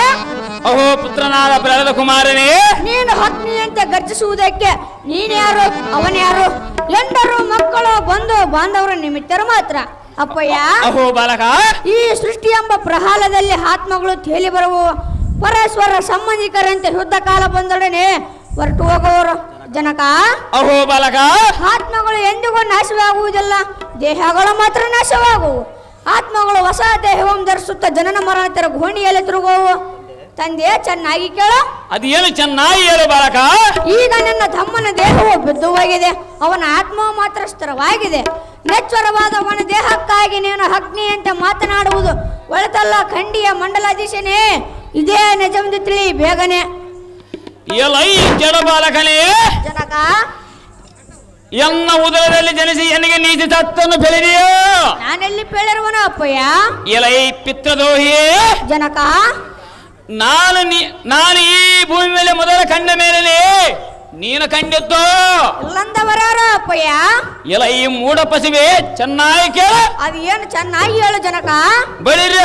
ಅಹೋ ಪುತ್ರನಾದ ಪ್ರಹ್ಲಾದ ಕುಮಾರನೇ, ನೀನು ಹತ್ನಿಯಂತೆ ಗರ್ಜಿಸುವುದಕ್ಕೆ ನೀನ್ಯಾರು ಅವನ್ಯಾರು? ಎಂಡರು ಮಕ್ಕಳು ಬಂಧು ಬಾಂಧವರ ನಿಮಿತ್ತರು ಮಾತ್ರ ಅಪ್ಪಯ್ಯ. ಅಹೋ ಬಾಲಕ, ಈ ಸೃಷ್ಟಿ ಎಂಬ ಪ್ರಹಾಲದಲ್ಲಿ ಆತ್ಮಗಳು ತೇಲಿ ಬರುವು, ಪರಸ್ಪರ ಸಂಬಂಧಿಕರಂತೆ ಯುದ್ಧ ಕಾಲ ಬಂದೊಡನೆ ಹೊರಟು ಹೋಗುವರು. ಜನಕ, ಅಹೋ ಬಾಲಕ, ಆತ್ಮಗಳು ಎಂದಿಗೂ ನಾಶವಾಗುವುದಿಲ್ಲ, ದೇಹಗಳು ಮಾತ್ರ ನಾಶವಾಗುವು. ಆತ್ಮಗಳು ಹೊಸ ದೇಹವನ್ನು ಧರಿಸುತ್ತಾ ಜನನ ಮರಣತರ ಗೋಣಿಯಲ್ಲಿ ತಿರುಗುವು. ತಂದೆ ಚೆನ್ನಾಗಿ ಕೇಳು. ಅದೇನು ಚೆನ್ನಾಗಿ ಹೇಳು ಬಾಲಕ. ಈಗ ನನ್ನ ತಮ್ಮನ ದೇಹವು ಬಿದ್ದು ಹೋಗಿದೆ, ಅವನ ಆತ್ಮವು ಮಾತ್ರ ಸ್ಥಿರವಾಗಿದೆ. ನೆಚ್ಚರವಾದ ಅವನ ದೇಹಕ್ಕಾಗಿ ನೀನು ಅಗ್ನಿಯಂತೆ ಮಾತನಾಡುವುದು ಒಳತಲ್ಲ ಖಂಡಿಯ ಮಂಡಲಾಧೀಶನೇ, ಇದೇ ನಿಜವೆಂದು ತಿಳಿ ಬೇಗನೆ. ಎಲೈ ಜಡ ಬಾಲಕನೇ, ಜನಕ, ಎನ್ನ ಉದರದಲ್ಲಿ ಜನಿಸಿ ಎನಗೆ ನೀತಿ ತತ್ತನ್ನು ಬೆಳೆದಿಯೋ? ನಾನೆಲ್ಲಿ ಪೇಳಿರುವನು ಅಪ್ಪಯ್ಯ? ಎಲೈ ಪಿತ್ರದೋಹಿಯೇ, ಜನಕ, ನಾನು ಈ ಭೂಮಿ ಮೇಲೆ ಮೊದಲ ಕಂಡ ಮೇಲೆ ನೀನು ಕಂಡಿತ್ತು ಇಲ್ಲಂದವರಾರ ಅಪ್ಪಯ್ಯ. ಇಲ್ಲ ಈ ಮೂಢ ಪಸಿವೆ ಚೆನ್ನಾಗಿ ಕೇಳ. ಅದು ಏನು ಚೆನ್ನಾಗಿ ಹೇಳು ಜನಕ. ಬಳಿರಿ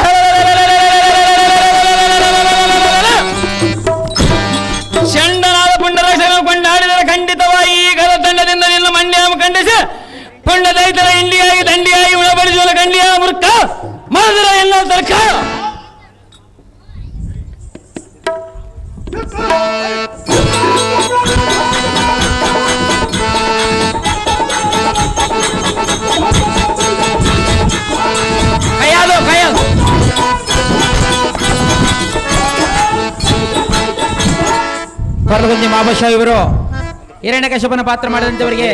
ಚಂಡನಾದ ಪುಂಡರಾಕ್ಷನ ಕೊಂಡಾಡಿದರೆ ಖಂಡಿತವಾಗಿ ಈ ಕದ ದಂಡದಿಂದ ನಿನ್ನ ಮಂಡ್ಯ ಖಂಡಿಸಿ ಪುಂಡ ದೈತರ ಇಂಡಿಯಾಗಿ ದಂಡಿಯಾಗಿ ಉಳಬಡಿಸುವ ಗಂಡಿಯ ಮೃಕ್ಕ ಮಾಡಿದ್ರ ಎಲ್ಲ ತರ್ಕ. ಕೈಯಾದು ಕೈಯಾದು ಕೊರಲಗುಂಜಿ ಮಾಬಶ ಇವರು ಹಿರಣ್ಯಕಶಿಪನ ಪಾತ್ರ ಮಾಡಿದಂತವರಿಗೆ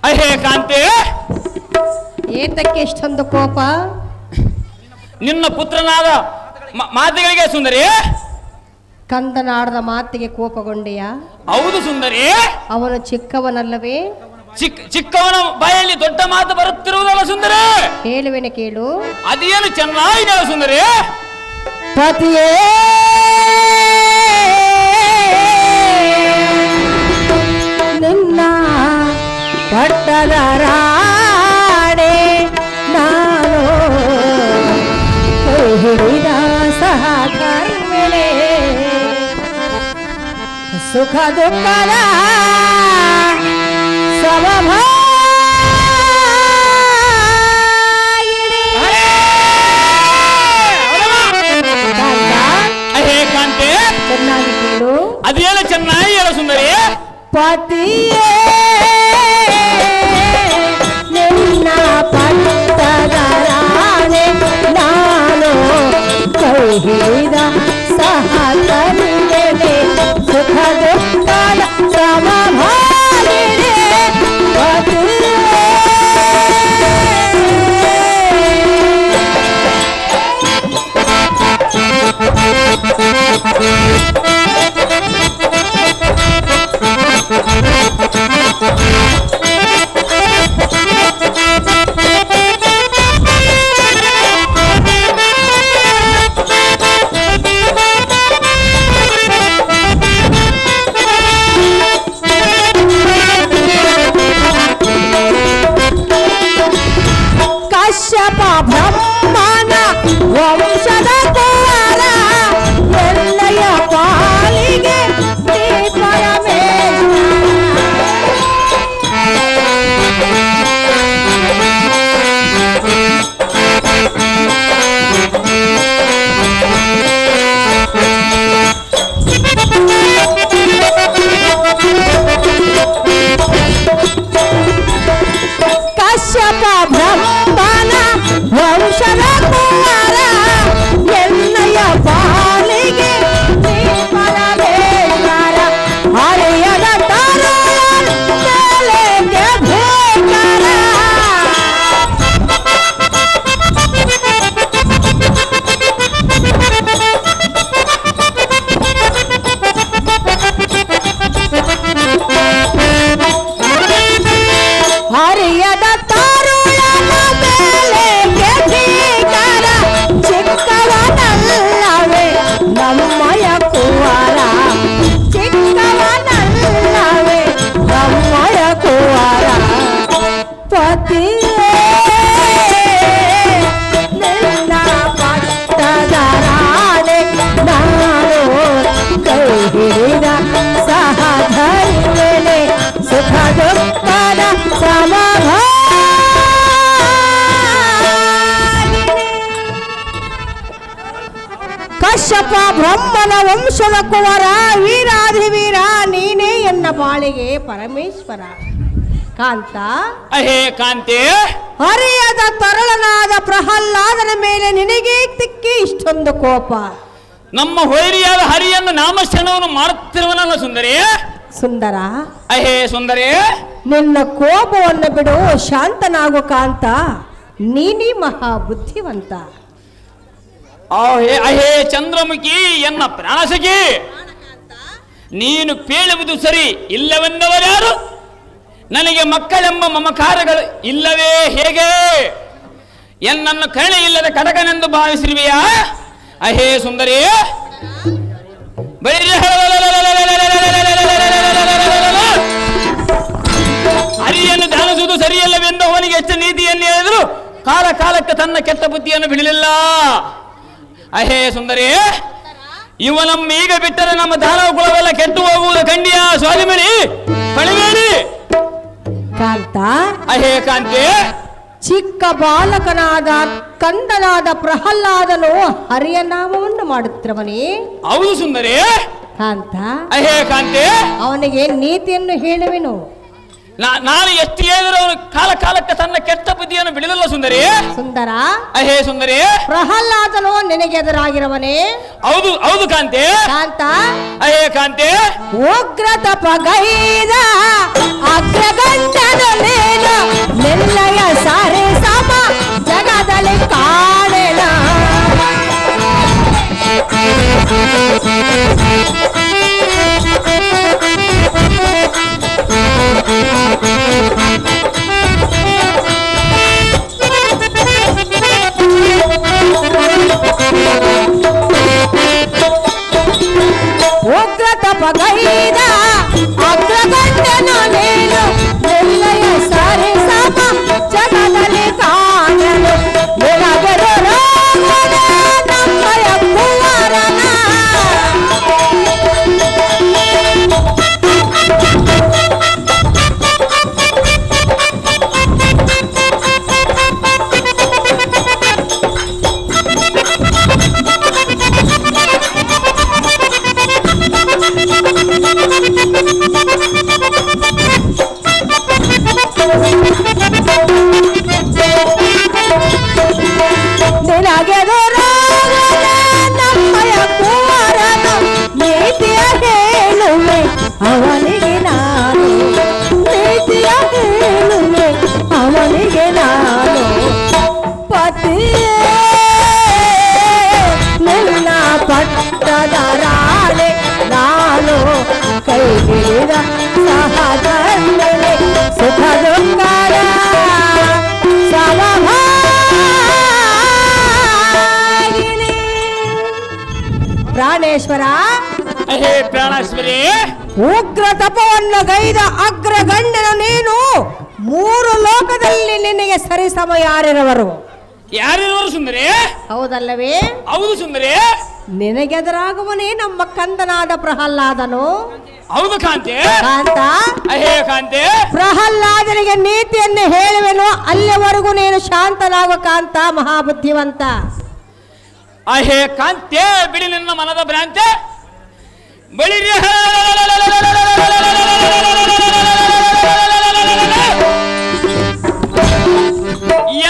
ಅಹೇ ಕಾಂತಿ, ಏತಕ್ಕೆ ಇಷ್ಟೊಂದು ಕೋಪ? ನಿನ್ನ ಪುತ್ರನಾದ ಮಾತುಗಳಿಗೆ ಸುಂದರಿ. ಕಂದನಾಡದ ಮಾತಿಗೆ ಕೋಪಗೊಂಡೆಯ? ಹೌದು ಸುಂದರಿ. ಅವನು ಚಿಕ್ಕವನಲ್ಲವೇ? ಚಿಕ್ಕವನ ಬಾಯಲ್ಲಿ ದೊಡ್ಡ ಮಾತು ಬರುತ್ತಿರುವುದಲ್ಲ ಸುಂದರಿ. ಹೇಳುವೆನೆ ಕೇಳು. ಅದೇನು ಚೆನ್ನಾಗಿದೆ ಸುಂದರಿ. ಪತಿಯೇ ನಿನ್ನ ಪಟ್ಟದ ರಾಣೆ ನಾನು ಹಿಡಿದ ಸಹಕರ್ಮಿಳೆ ಸುಖ ದುಃಖದ ಚೆನ್ನಾಗಿ ಕೇಳು. ಅದೇನು ಚೆನ್ನಾಗಿ ಹೇಳ ಸುಂದರಿ. ಪತಿಯೇ ನಿನ್ನ ಪಟ್ಟದ ರಾಣೆ ನಾನು ಕೈ ಹಿಡಿದ ಸಹಕರ್ಮಿಳೆ ಸುಖ ದುಃಖದ ಸಮಭಾಗಿಣೆ ಪತಿಯೇ. ಕಶ್ಯಪ ಬ್ರಹ್ಮನ ವಂಶದ ಕುವರ ಎಣ್ಣೆಯ ಪಾಲಿಗೆ ಕಶ್ಯಪ ಬ್ರಹ್ಮನ ವಂಶದ ಕುವರ ಎಣ್ಣೆಯ ಪಾಲಿಗೆ ಪರಮೇಶ್ವರ ಹರಿಯದ ತಲೆಗೆ ಭೇಕರ. ಹರಿಯದ ತರುಳನ ಬೆಲೆಗೆ ಭೀಕರ ಚಿಕ್ಕವನಲ್ಲವೇ ನಮ್ಮಯ ಕುವರ ಚಿಕ್ಕವನಲ್ಲವೇ ನಮ್ಮಯ ಕುವರ ಪತಿಯೇ ನಿನ್ನ ಪಟ್ಟದ ರಾಣೆ ನಾನು ಕೈ ಹಿಡಿದ ಸಹಧರ್ಮಿಣೆ ಸುಖ ದುಃಖದ ಕಶ್ಯಪ ಬ್ರಹ್ಮನ ವಂಶದ ಕುವರ ವೀರಾಧಿವೀರ ನೀನೇ ಎನ್ನ ಬಾಳಿಗೆ ಪರಮೇಶ್ವರ. ಕಾಂತ, ಅಹೇ ಕಾಂತಿ, ಹರಿಯದ ತರಳನಾದ ಪ್ರಹ್ಲಾದನ ಮೇಲೆ ನಿನಗೆ ತಿಕ್ಕಿ ಇಷ್ಟೊಂದು ಕೋಪ? ನಮ್ಮ ಹೊಯ್ರಿಯಾದ ಹರಿಯನ್ನು ನಾಮಶ್ರಣವನ್ನು ಮಾಡುತ್ತಿರುವನಲ್ಲ ಸುಂದರಿ. ಸುಂದರ, ಅಹೇ ಸುಂದರಿ, ನಿನ್ನ ಕೋಪವನ್ನು ಬಿಡು, ಶಾಂತನಾಗು ಕಾಂತ. ನೀನೇ ಮಹಾ ಬುದ್ಧಿವಂತ. ಅಹೇ ಚಂದ್ರಮುಖಿ ಎನ್ನ ಪ್ರಾಣಸಖಿ, ನೀನು ಪೇಳುವುದು ಸರಿ ಇಲ್ಲವೆಂದವರ್ಯಾರು? ನನಗೆ ಮಕ್ಕಳೆಂಬ ಮಮಕಾರಗಳು ಇಲ್ಲವೇ ಹೇಗೆ? ಎನ್ನನ್ನು ಕರುಣೆ ಇಲ್ಲದ ಕಟಕನೆಂದು ಭಾವಿಸಿರುವೆಯಾ? ಅಹೇ ಸುಂದರಿ, ಹರಿಯನ್ನು ಧ್ಯಾನಿಸುವುದು ಸರಿಯಲ್ಲವೆಂದು ಅವನಿಗೆ ಎಷ್ಟು ನೀತಿಯನ್ನು ಹೇಳಿದ್ರು ಕಾಲ ಕಾಲಕ್ಕೆ ತನ್ನ ಕೆಟ್ಟ ಬುದ್ಧಿಯನ್ನು ಬಿಡಲಿಲ್ಲ. ಅಹೇ ಸುಂದರಿ, ಇವನಮ್ಮ ಈಗ ಬಿಟ್ಟರೆ ನಮ್ಮ ದಾನವ ಕುಲವೆಲ್ಲ ಕೆಟ್ಟು ಹೋಗುವುದು ಖಂಡಿಯ. ಸ್ವಾಮಿಮಣಿ ಪಣಿಬೇಡಿ. ಕಾಂತ, ಅಹೇ ಕಾಂತಿ, ಚಿಕ್ಕ ಬಾಲಕನಾದ ಕಂದನಾದ ಪ್ರಹ್ಲಾದನು ಹರಿಯ ನಾಮವನ್ನು ಮಾಡುತ್ತಿರುವನೇ? ಹೌದು ಸುಂದರಿ. ಕಾಂತ, ಅಹೇ ಕಾಂತಿ, ಅವನಿಗೆ ನೀತಿಯನ್ನು ಹೇಳುವೆನು. ನಾನು ಎಷ್ಟು ಹೇಳಿದ್ರು ಅವನು ಕಾಲ ಕಾಲಕ್ಕೆ ತನ್ನ ಕೆಟ್ಟ ಬುದ್ಧಿಯನ್ನು ಬಿಡಲಿಲ್ಲ ಸುಂದರಿ. ಸುಂದರ, ಅಹೇ ಸುಂದರಿ, ಪ್ರಹ್ಲಾದನು ನಿನಗೆ ಎದುರಾಗಿರುವನೇ? ಹೌದು ಹೌದು ಕಾಂತಿ. ಕಾಂತ, ಅಹೇ ಕಾಂತಿ, ಉಗ್ರ ತಪಗೈದ ಅಗ್ರಗಂಟನು ನೀನು ನಿನ್ನಯ ಸಾರೆ ಸಮ ಜಗದಲ್ಲಿ ಕಾಣೆನ. ಉಗ್ರ ತಪಗೈದ ಅಗ್ರಗಂಟನು ನೀನು ನಿನ್ನಯ ಸಾರೆ ಸಮ ಜಗದಲ್ಲಿ ಕಾಣೆನು. ನಿನಗರು ರೋಗದ ನಮ್ಮಯ ಕುವರನ. ನಿನಗೆದು ರೋಗದ ನಮ್ಮಯ ಕುವರನ. ನೀತಿಯ ಹೇಳುವೆ ಅವನಿಗೆ ನಾನು, ನೀತಿಯ ಹೇಳುವೆ ಅವನಿಗೆ ನಾನು. ಪತಿಯೇ ನಿನ್ನ ಪಟ್ಟದ ರಾಣೆ ನಾನು, ಕೈ ಹಿಡಿದ ಸಹಧರ್ಮನೆ ಸುಖ ದುಃಖದ ಸಮಭಾಗಿನಿ. ಪ್ರಾಣೇಶ್ವರ, ಅಹೇ ಪ್ರಾಣೇಶ್ವರಿ, ಉಗ್ರ ತಪವನ್ನು ಗೈದ ಅಗ್ರಗಣ್ಯನ ನೀನು ಮೂರು ಲೋಕದಲ್ಲಿ ನಿನಗೆ ಸರಿಸಮ ಯಾರಿರುವರು? ಯಾರಿರುವರು ಸುಂದರಿ? ಹೌದಲ್ಲವೇ? ಹೌದು ಸುಂದರಿ. ನಿನಗೆದುರಾಗುವನೇ ನಮ್ಮ ಕಂದನಾದ ಪ್ರಹ್ಲಾದನು. ಹೌದು ಕಾಂತಿ. ಕಾಂತ, ಅಹೇ ಕಾಂತಿ, ಪ್ರಹ್ಲಾದನಿಗೆ ನೀತಿಯನ್ನು ಹೇಳುವೆನು. ಅಲ್ಲಿವರೆಗೂ ನೀನು ಶಾಂತನಾಗು ಕಾಂತ, ಮಹಾಬುದ್ಧಿವಂತ. ಅಹೇ ಕಾಂತಿ, ಬಿಡಿ ನಿನ್ನ ಮನದ ಭ್ರಾಂತಿ. ಬಳಿರಿ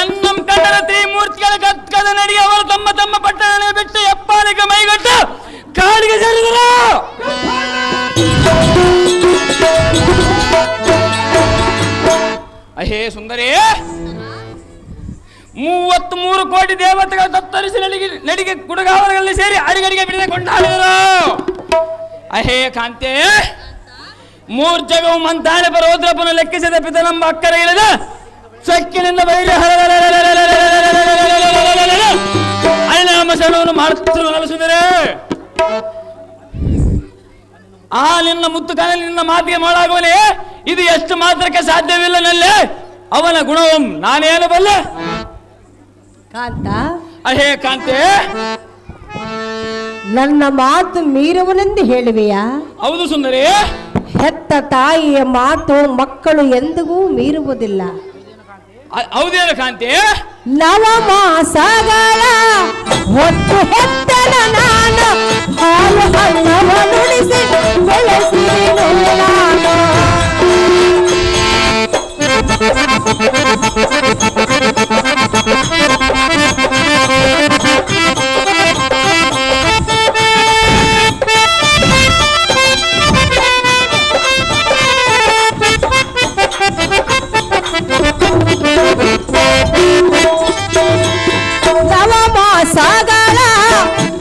ಎನ್ನಂ ಕಂಡರ ತ್ರಿಮೂರ್ತಿಗಳ ಕತ್ಕದ ನಡಿಗೆ ಅವರು ತಮ್ಮ ತಮ್ಮ ಪಟ್ಟಣ ಬಿಟ್ಟು ಎಪ್ಪಾಲಿಗೆ ಮೈಗಟ್ಟು ಕಾಡಿಗೆ ಸೇರಿದರು. ಅಹೇ ಸುಂದರಿ, 33 ಕೋಟಿ ದೇವತೆಗಳ ತತ್ತರಿಸಿ ನಡಿಗೆ ಗುಡುಗಾವಲಗಳಲ್ಲಿ ಸೇರಿ ಅಡಿಗಡಿಗೆ ಬಿಡದೆ ಕೊಂಡಾಡಿದರು. ಅಹೇ ಕಾಂತೆ, 3 ಜಗವು ಮಂತಾನೆ ಪರೋದ್ರಪನ್ನು ಲೆಕ್ಕಿಸದ ಪಿತನಂಬ ಅಕ್ಕರೆ ಇಲ್ಲದ ಸೊಕ್ಕಿನಿಂದ ಬೈರಿ ಅರಿನಾಮ ಶರಣವನ್ನು ಮಾಡುತ್ತಿರುವ ಸುಂದರೇ. ಆ ನಿನ್ನ ಮುತ್ತು ಕಾಣಲಿ ನಿನ್ನ ಮಾತಿಗೆ ಮಾಡಾಗುವನೇ. ಇದು ಎಷ್ಟು ಮಾತ್ರಕ್ಕೆ ಸಾಧ್ಯವಿಲ್ಲ ನಲ್ಲೇ. ಅವನ ಗುಣವಂ ನಾನೇನು ಬಲ್ಲೆ. ಕಾಂತ, ಅಹೇ ಕಾಂತೆ, ನನ್ನ ಮಾತು ಮೀರುವನೆಂದು ಹೇಳುವೆಯಾ? ಹೌದು ಸುಂದರಿ. ಹೆತ್ತ ತಾಯಿಯ ಮಾತು ಮಕ್ಕಳು ಎಂದಿಗೂ ಮೀರುವುದಿಲ್ಲ. ಹೌದೇನು ಕಾಂತಿ? ನವಮಾಸಗಳ ಹೊತ್ತು ಹೆತ್ತನ ನಾನು, ಹಾಲು ಅನ್ನವನುಳಿಸಿ ಬೆಳೆಸಿದೆನು ನಾನು. ನವಮಾಸಗಳ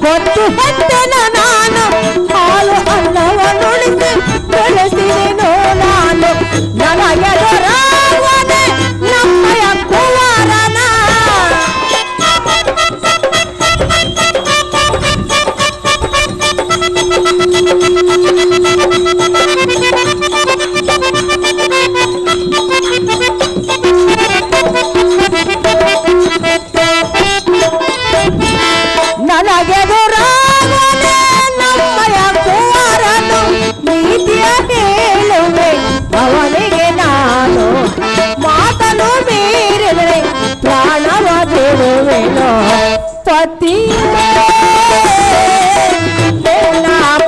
ಹೊತ್ತು ಹೆತ್ತನ ನಾನು, ಹಾಲು ಅನ್ನವನುಳಿಸಿ ಬೆಳೆಸಿದೆನು ಮಾಡುವೆನೋ ಪತಿ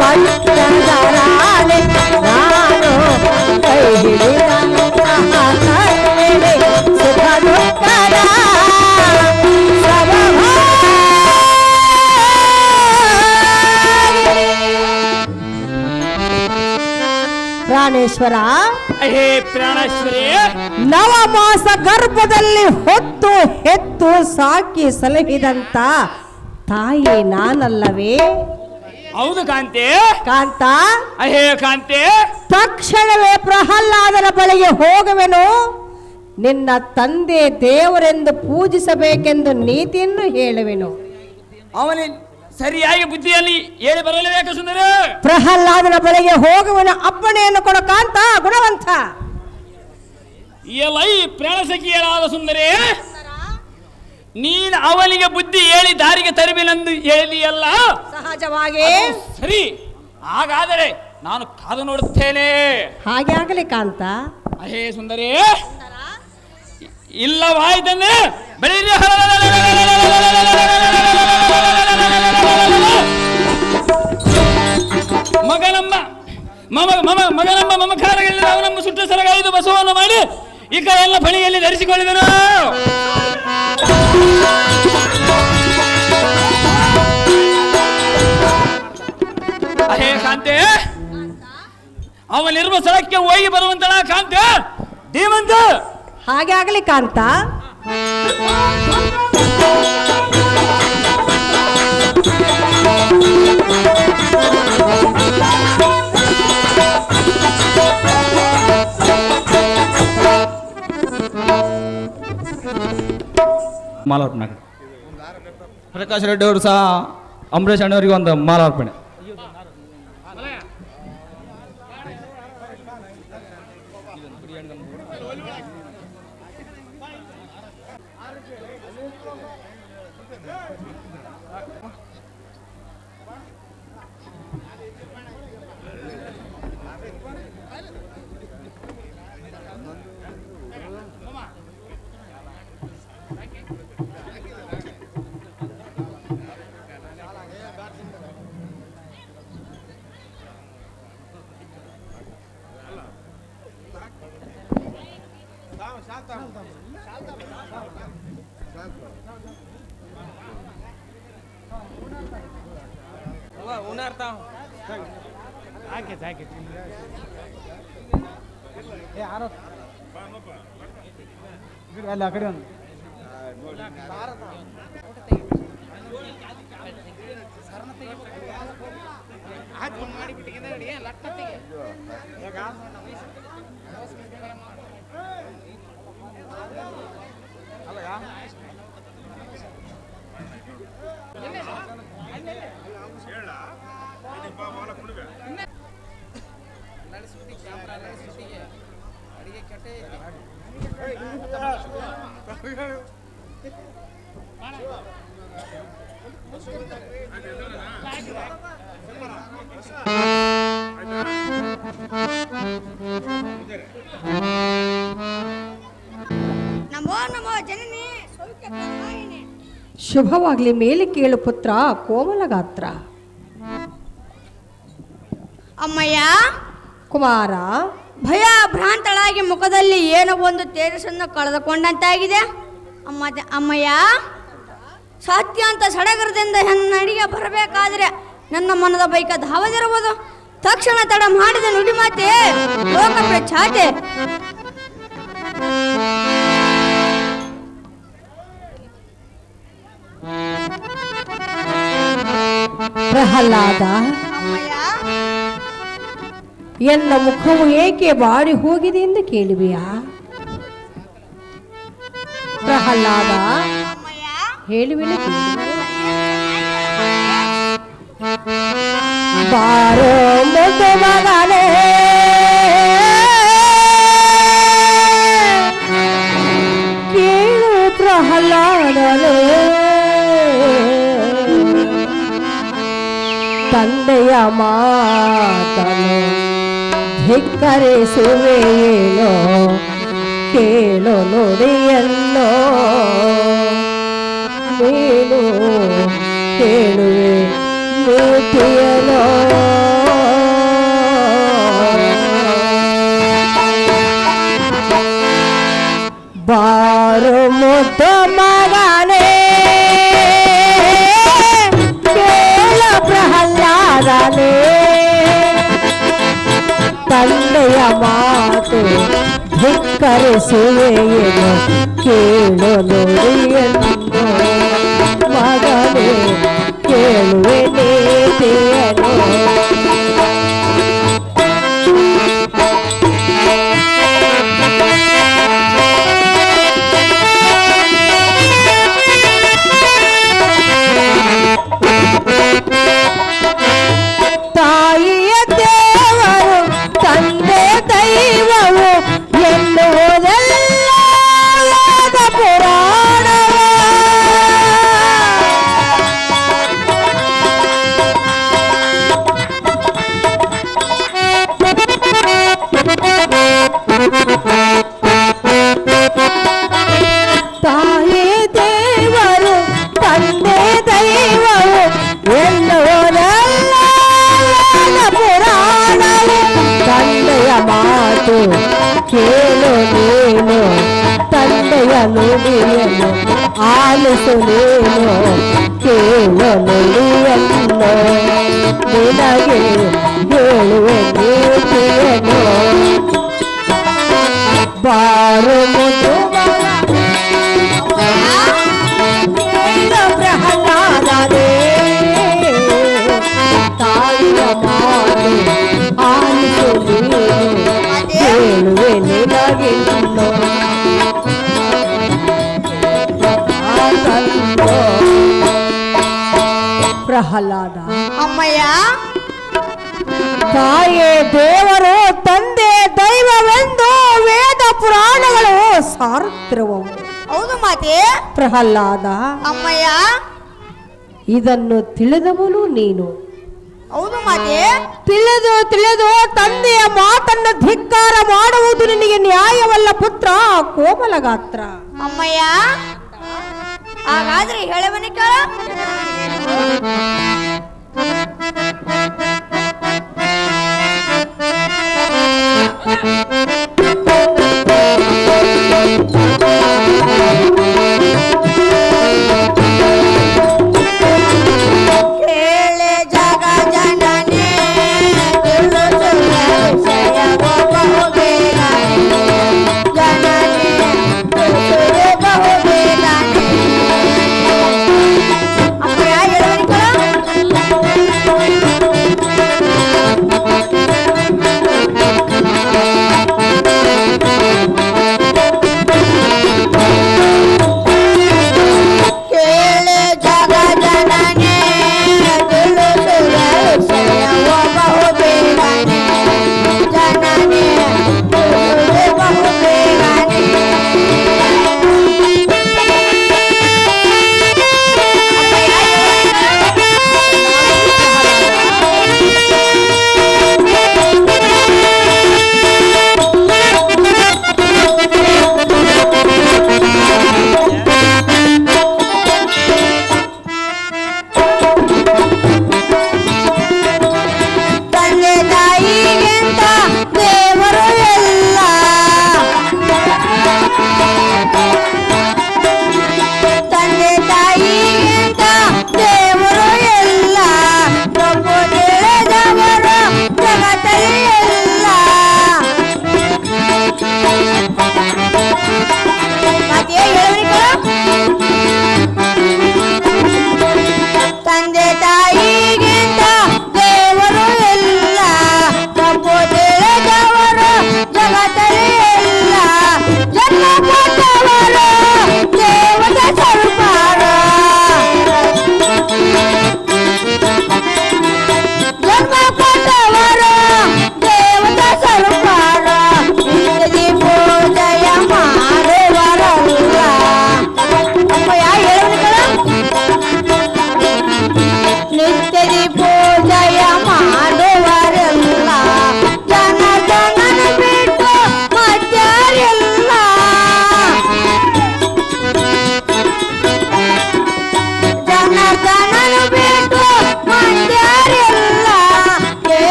ಪಟ್ಟದರಾಣೆ ನಾನು ಕೈ ಹಿಡಿದಂತಹ ಕಣ್ಣೆಡೆ ಸುಖ ದುಃಖದ ಪ್ರಾಣೇಶ್ವರ, ಹೇ ಪ್ರಾಣೇಶ್ವರಿ, ನವಮಾಸ ಗರ್ಭದಲ್ಲಿ ಹೊತ್ತು ಹೆತ್ತು ಸಾಕಿ ಸಲಹಿದಂತ ತಾಯಿ ನಾನಲ್ಲವೇ? ಹೌದು ಕಾಂತೆ. ಕಾಂತ, ಹೇ ಕಾಂತೆ, ತಕ್ಷಣವೇ ಪ್ರಹ್ಲಾದನ ಬಳಿಗೆ ಹೋಗುವೆನು. ನಿನ್ನ ತಂದೆ ದೇವರೆಂದು ಪೂಜಿಸಬೇಕೆಂದು ನೀತಿಯನ್ನು ಹೇಳುವೆನು. ಅವನೇ ಸರಿಯಾಗಿ ಬುದ್ಧಿಯಲ್ಲಿ ಹೇಳಿ ಬರಲೇಬೇಕು ಸುಂದರ. ಪ್ರಹ್ಲಾದನ ಬಳಿಗೆ ಹೋಗುವನ ಅಪ್ಪಣೆಯನ್ನು ಕೊಡ ಕಾಂತ ಗುಣವಂತ. ಎಲೈ ಪ್ರಾಣಸಖಿಯರಾದ ಸುಂದರಿ, ನೀನು ಅವನಿಗೆ ಬುದ್ಧಿ ಹೇಳಿ ದಾರಿಗೆ ತರುವಿನೆಂದು ಹೇಳಿಯಲ್ಲ. ಸಹಜವಾಗಿ ಸರಿ, ಹಾಗಾದರೆ ನಾನು ಕಾದು ನೋಡುತ್ತೇನೆ. ಹಾಗೆ ಆಗಲಿ ಕಾಂತ. ಅಹೇ ಸುಂದರಿ, ಇಲ್ಲವಾಯ್ತಂದ್ರೆ ಬೆಳೀರಿ. ಮಗನಮ್ಮ ಮಮಕಾರಗಳಿಂದ ಅವನಮ್ಮ ಸುಟ್ಟು ಸರಗಾಯಿದು ಬಸವವನ್ನು ಮಾಡಿ ಈ ಎಲ್ಲ ಬಳಿಯಲ್ಲಿ ಧರಿಸಿಕೊಳ್ಳುವೆನು. ಅಹೇ ಕಾಂತೆ, ಅವನಿರುವ ಸ್ಥಳಕ್ಕೆ ಹೋಗಿ ಬರುವಂತಳ ಕಾಂತೆ ಧೀಮಂತ. ಹಾಗೆ ಆಗಲಿ ಕಾಂತ. ಮಾಲಾರ್ಪಣೆ ಪ್ರಕಾಶ್ ರೆಡ್ಡಿ ಅವರು ಸಹ ಅಂಬರೀಷ್ ಅಣ್ಣವರಿಗೆ ಒಂದು ಮಾಲಾರ್ಪಣೆ. ನಮೋ ನಮೋ ಜನನಿ ಸೌಖ್ಯಪ್ರದಾಯಿನಿ. ಶುಭವಾಗ್ಲಿ. ಮೇಲೆ ಕೇಳು ಪುತ್ರ ಕೋಮಲ ಗಾತ್ರ. ಅಮ್ಮಯ್ಯ, ಕುಮಾರ, ಭಯ ಭ್ರಾಂತಳಾಗಿ ಮುಖದಲ್ಲಿ ಏನೋ ಒಂದು ತೇಜಸ್ಸನ್ನು ಕಳೆದುಕೊಂಡಂತಾಗಿದೆ. ಅಮ್ಮಯ್ಯ, ಸತ್ಯಾಂತ ಸಡಗರದಿಂದ ನಡಿಗೆ ಬರಬೇಕಾದ್ರೆ ನನ್ನ ಮನದ ಬೈಕ ಧಾವದಿರುವುದು. ತಕ್ಷಣ ತಡ ಮಾಡಿದ ನುಡಿ ಮಾತೆ ಲೋಕ ಪ್ರಖ್ಯಾತೆ. ಪ್ರಹ್ಲಾದ, ಅಮ್ಮಯ್ಯ, ಎನ್ನ ಮುಖವು ಏಕೆ ಬಾಡಿ ಹೋಗಿದೆ ಎಂದು ಕೇಳುವೆಯಾ? ಪ್ರಹ್ಲಾದ, ಅಮ್ಮಯ್ಯ, ಹೇಳುವೆನು ಕೇಳು. ಬಾರೋ ಮೊದಲ ಮಗನೇ, ಕೇಳು ಪ್ರಹ್ಲಾದನೇ, ತಂದೆಯ ಮಾತನು ಧಿಕ್ಕರಿಸುವೆಯೇನೋ, ಕೇಳು ನುಡಿಯನ್ನೋ. ನೀನು ಕೇಳುವೆ ನೀತಿಯನೋ ಬಾರು ಮುದ್ದ ಮಗನೇ ಕೇಳ ಪ್ರಹ್ಲಾದನೇ ತಂದೆಯ ಮಾತು ಧಿಕ್ಕರಿಸುವೆಯೇನು ಕೇಳು ನುಡಿಯನ್ನು ಮಗನೇ ಕೇಳುವೆ ನೀತಿಯನು ತಾಯಿಯ ದೇವರು ತಂದೆ ದೈವವು ಎನ್ನುವುದೆಲ್ಲ ವೇದ ಪುರಾಣವ ತಾಯಿ ದೇವರು ತಂದೆ ದೈವವು ಎನ್ನುವುದೆಲ್ಲ ಪುರಾಣವು ತಂದೆಯ ಮಾತು ಕೇಳು ನೀನು ತಂದೆಯ ನುಡಿಯನ್ನು ಆಲಿಸು ನೀನು ಕೇಳು ನುಡಿಯನ್ನು ನಿನಗೆ ಹೇಳುವೆ ನೀತಿಯನ್ನು ಬಾರು ಮುದು ಪ್ರಹ್ಲಾದನೇ ತಾಯಿಯ ಮಾತು ಆಲಿಸು ನೀನು ಹೇಳುವೆ ನಿನಗಿನ್ನು ಪ್ರಹ್ಲಾದ ಅಮ್ಮಯ್ಯ ತಾಯೇ ದೇವರು ತಂದೆ ದೈವವೆಂದು ವೇದ ಪುರಾಣಗಳು ಸಾರುತ್ತಿರುವವು ಹೌದು ಮಾತೆ. ಪ್ರಹ್ಲಾದ ಅಮ್ಮಯ್ಯ ಇದನ್ನು ತಿಳಿದವನು ನೀನು. ಹೌದು ಮಾತೆ. ತಿಳಿದು ತಂದೆಯ ಮಾತನ್ನು ಧಿಕ್ಕಾರ ಮಾಡುವುದು ನಿನಗೆ ನ್ಯಾಯವಲ್ಲ ಪುತ್ರ ಕೋಮಲ ಗಾತ್ರ. ಅಮ್ಮಯ್ಯ ಹಾಗಾದ್ರೆ ಹೇಳವನಿ ಕೇಳ.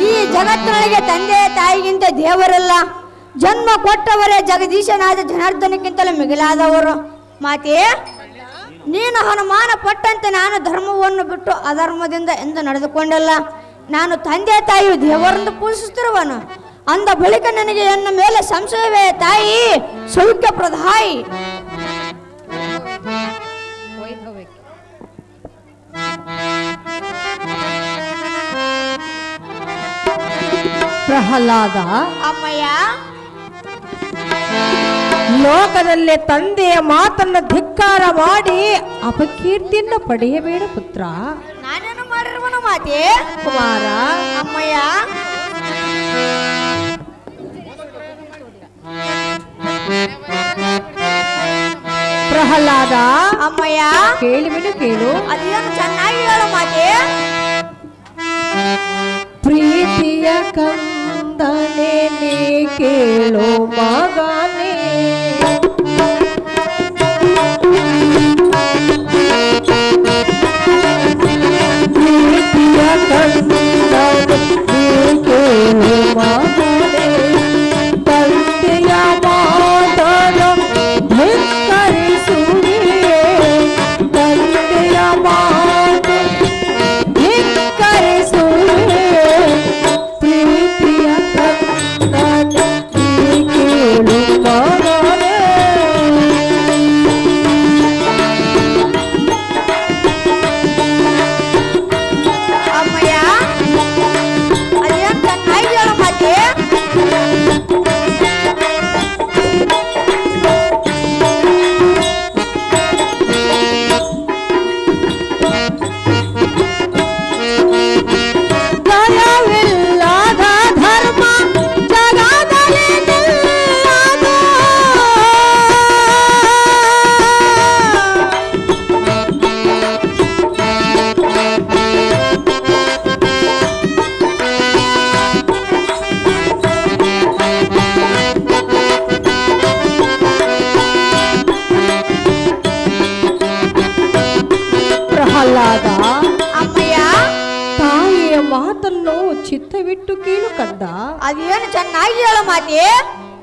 ಈ ಜಗತ್ತಿನೊಳಗೆ ತಂದೆ ತಾಯಿಗಿಂತ ದೇವರಲ್ಲ, ಜನ್ಮ ಕೊಟ್ಟವರೇ ಜಗದೀಶನಾದ ಜನಾರ್ದನಕ್ಕಿಂತಲೂ ಮಿಗಿಲಾದವರು. ಮಾತೆ, ನೀನು ಅನುಮಾನ ಪಟ್ಟಂತೆ ನಾನು ಧರ್ಮವನ್ನು ಬಿಟ್ಟು ಅಧರ್ಮದಿಂದ ಎಂದು ನಡೆದುಕೊಂಡಲ್ಲ. ನಾನು ತಂದೆ ತಾಯಿಯು ದೇವರೆಂದು ಪೂಜಿಸುತ್ತಿರುವನು. ಅಂದ ಬಳಿಕ ನನಗೆ ಎನ್ನ ಮೇಲೆ ಸಂಶಯವೇ ತಾಯಿ ಸೌಖ್ಯ ಪ್ರದಾಯಿ. ಪ್ರಹ್ಲಾದ, ಅಮ್ಮಯ್ಯ, ಲೋಕದಲ್ಲೇ ತಂದೆಯ ಮಾತನ್ನ ಧಿಕ್ಕಾರ ಮಾಡಿ ಅಪಕೀರ್ತಿಯನ್ನು ಪಡೆಯಬೇಡ ಪುತ್ರ. ನಾನೇನು ಮಾಡಿರುವನು ಮಾತೆ? ಕುಮಾರ, ಅಮ್ಮಯ್ಯ, ಪ್ರಹ್ಲಾದ, ಅಮ್ಮಯ್ಯ, ಕೇಳು. ಅದೇನು ಚೆನ್ನಾಗಿ ಹೇಳು ಮಾತೆ. ಪ್ರೀತಿಯ ಕಂದನೆ ನೀ ಕೇಳೋ ಮಗನೇ, ಪ್ರೀತಿಯ ಕಂದನೆ ನೀ ಕೇಳೋ ಮಗನೇ, ತಂದೆಯ ಮಾತನ್ನು ಧಿಕ್ಕರಿಸುವಿಯೇ, ತಂದೆಯ ಮಾತು ಧಿಕ್ಕರಿಸುವಿಯೇ, ಪ್ರೀತಿಯ ಕಂದನೆ ನೀ ಕೇಳು ಮಗನೇ. ಅಮ್ಮಯ್ಯ, ಅದೇನು ಚೆನ್ನಾಗಿ ಹೇಳು ಮಾತೆ. ದಯವಿಲ್ಲದ ಧರ್ಮ ಜಗದಲ್ಲಿ ನಿಲ್ಲದು. ಪ್ರಹ್ಲಾದ, ಅಮ್ಮಯ್ಯ, ತಾಯಿಯ ಮಾತನ್ನು ಚಿತ್ತವಿಟ್ಟು ಕೇಳು ಕಂದ. ಅದೇನು ಚೆನ್ನಾಗಿ ಹೇಳು ಮಾತೆ.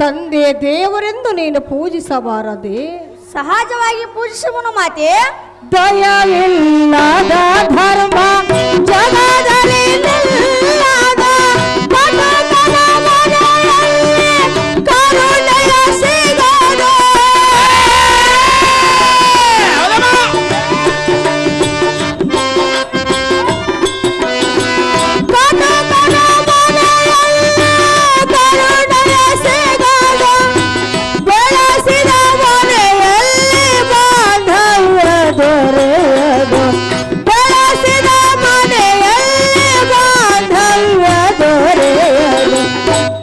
ತಂದೆ ದೇವರೆಂದು ನೀನು ಪೂಜಿಸಬಾರದೆ. ಸಹಜವಾಗಿ ಪೂಜಿಸುವನು ಮಾತೆ. ದಯವಿಲ್ಲದ ಧರ್ಮ ಜಗದಲ್ಲಿ ನಿಲ್ಲದ, ಪಟಕನ ಮನೆಯಲ್ಲಿ ಕರುಣೆಯ ಸಿಗದು. ಪಟಕನ ಮನೆಯಲ್ಲಿ ಕರುಣೆಯ ಸಿಗದು, ಬೆಳೆಸಿದ ಮನೆಯಲ್ಲಿ ಬಾಂಧವ್ಯ ದೊರೆಯದು, ಬೆಳೆಸಿದ ಮನೆಯಲ್ಲಿ ಬಾಂಧವ್ಯ ದೊರೆಯದು,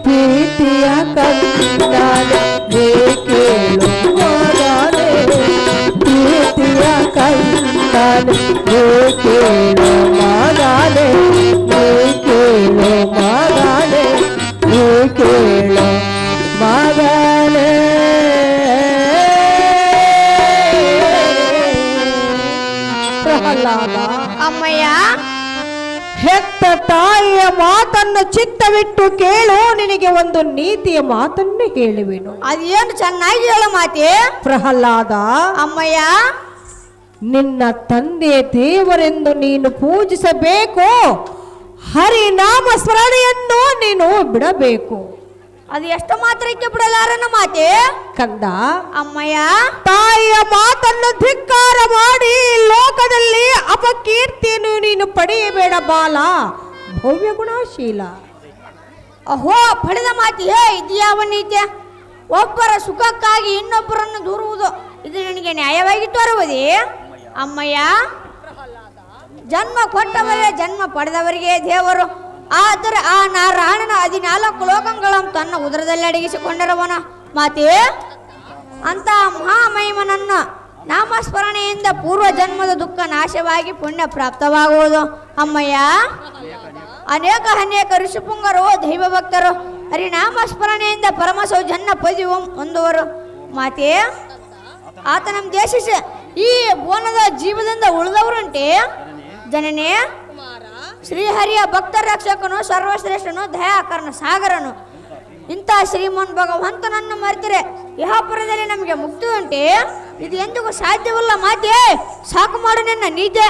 ಪ್ರೀತಿಯ ಕಂದನೆ ನೀ ಕೇಳು ಮಗನೇ, ಪ್ರೀತಿಯ ಕಂದನೆ ನೀ ಕೇಳು ಮಗನೇ, ನೀ ಕೇಳು ಮಗನೇ, ನೀ ಕೇಳು ಮಗನೇ. ಪ್ರಹ್ಲಾದ, ಅಮ್ಮಯ್ಯ, ಹೆತ್ತ ತಾಯಿಯ ಮಾತನ್ನು ಚಿತ್ತವಿಟ್ಟು ಕೇಳು. ನಿನಗೆ ಒಂದು ನೀತಿಯ ಮಾತನ್ನು ಹೇಳುವೆನು. ಅದೇನು ಚೆನ್ನಾಗಿ ಹೇಳು ಮಾತೆ. ಪ್ರಹ್ಲಾದ, ಅಮ್ಮಯ್ಯ, ನಿನ್ನ ತಂದೆ ದೇವರೆಂದು ನೀನು ಪೂಜಿಸಬೇಕು. ಹರಿನಾಮ ಸ್ಮರಣೆಯನ್ನು ನೀನು ಬಿಡಬೇಕು. ಅದು ಎಷ್ಟು ಮಾತ್ರಕ್ಕೆ ಬಿಡಲಾರನ ಮಾತೆ. ಕಂದ, ಅಮ್ಮಯ್ಯ, ತಾಯಿಯ ಮಾತನ್ನು ಧಿಕ್ಕಾರ ಮಾಡಿ ಲೋಕದಲ್ಲಿ ಅಪಕೀರ್ತಿಯನ್ನು ನೀನು ಪಡೆಯಬೇಡ ಬಾಲ, ಭವ್ಯ ಗುಣಶೀಲ. ಅಹೋ, ಪಡೆದ ಮಾತಿಯೇ ಇದ್ಯಾವ ನೀತ್ಯ. ಒಬ್ಬರ ಸುಖಕ್ಕಾಗಿ ಇನ್ನೊಬ್ಬರನ್ನು ದೂರುವುದು ಇದು ನಿನಗೆ ನ್ಯಾಯವಾಗಿ ತೋರುವುದೇ? ಅಮ್ಮಯ್ಯ, ಜನ್ಮ ಕೊಟ್ಟವರೇ ಜನ್ಮ ಪಡೆದವರಿಗೆ ದೇವರು. ಆದರೆ ಆ ನಾರಾಯಣನ 14 ಲೋಕಗಳನ್ನು ತನ್ನ ಉದರದಲ್ಲಿ ಅಡಗಿಸಿಕೊಂಡಿರುವನ ಮಾತೆ. ಅಂತ ಮಹಾಮಹಿಮನನ್ನು ನಾಮಸ್ಮರಣೆಯಿಂದ ಪೂರ್ವ ಜನ್ಮದ ದುಃಖ ನಾಶವಾಗಿ ಪುಣ್ಯ ಪ್ರಾಪ್ತವಾಗುವುದು. ಅಮ್ಮಯ್ಯ, ಅನೇಕ ಋಷಿಪುಂಗರು ದೈವ ಭಕ್ತರು ಹರಿನಾಮಸ್ಮರಣೆಯಿಂದ ಪರಮ ಸೌಜನ್ಯ ಪದವಿ ಹೊಂದುವರು. ಮಾತೆ, ಆತ ನಮ್ಮ ದೇಶ ಈ ಬೋನದ ಜೀವದಿಂದ ಉಳಿದವರುಂಟೆ ಜನನೇ. ಶ್ರೀಹರಿಯ ಭಕ್ತ ರಕ್ಷಕನು ಸರ್ವಶ್ರೇಷ್ಠನು ದಯಾಕರಣ ಸಾಗರನು ಇಂಥ ಶ್ರೀಮನ್ ಭಗವಂತನನ್ನು ಮರೆತರೆ ಯಹಾಪುರದಲ್ಲಿ ನಮಗೆ ಮುಕ್ತಿ ಉಂಟೆ? ಇದು ಎಂದಿಗೂ ಸಾಧ್ಯವಲ್ಲ ಮಾತೆ. ಸಾಕು ಮಾಡು ನಿನ್ನ ನೀತೆ.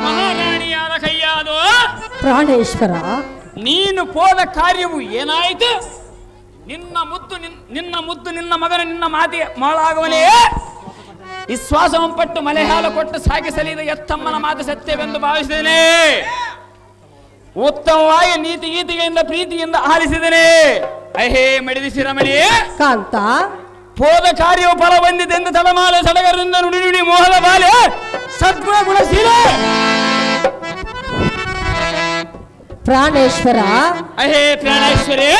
ಮಹಾರಾಣಿಯಾದ ಕೈಯಾದು ಪ್ರಾಣೇಶ್ವರ, ನೀನು ಹೋದ ಕಾರ್ಯವು ಏನಾಯಿತು? ನಿನ್ನ ಮುದ್ದು ನಿನ್ನ ಮಗನ ನಿನ್ನ ಮಾತಿಗೆ ಮಾಳಾಗುವನೇ ವಿಶ್ವಾಸವನ್ನು ಪಟ್ಟು ಮಲೆ ಹಾಲು ಕೊಟ್ಟು ಸಾಕಿ ಸಲಿದ ಎತ್ತಮ್ಮನ ಮಾತು ಸತ್ಯವೆಂದು ಭಾವಿಸಿದ್ದೇನೆ. ಉತ್ತಮವಾಗಿ ನೀತಿ ಗೀತಿಗೆಯಿಂದ ಪ್ರೀತಿಯಿಂದ ಆಲಿಸಿದ್ದೇನೆ. ಅಹೇ ಮಡಿದಿ ಶಿರಮಣಿ ಕಾಂತ, ಹೋದ ಕಾರ್ಯವು ಫಲ ಬಂದಿದೆ ಎಂದು ತಳಮಾಲೆ ಸಡಗರದಿಂದ ನುಡಿ ನುಡಿ ಮೋಹದ ಬಾಲೆ ಸದ್ಗುಣ ಗುಣಶೀಲ ಪ್ರಾಣೇಶ್ವರ. ಅಹೇ ಪ್ರಾಣೇಶ್ವರಿ,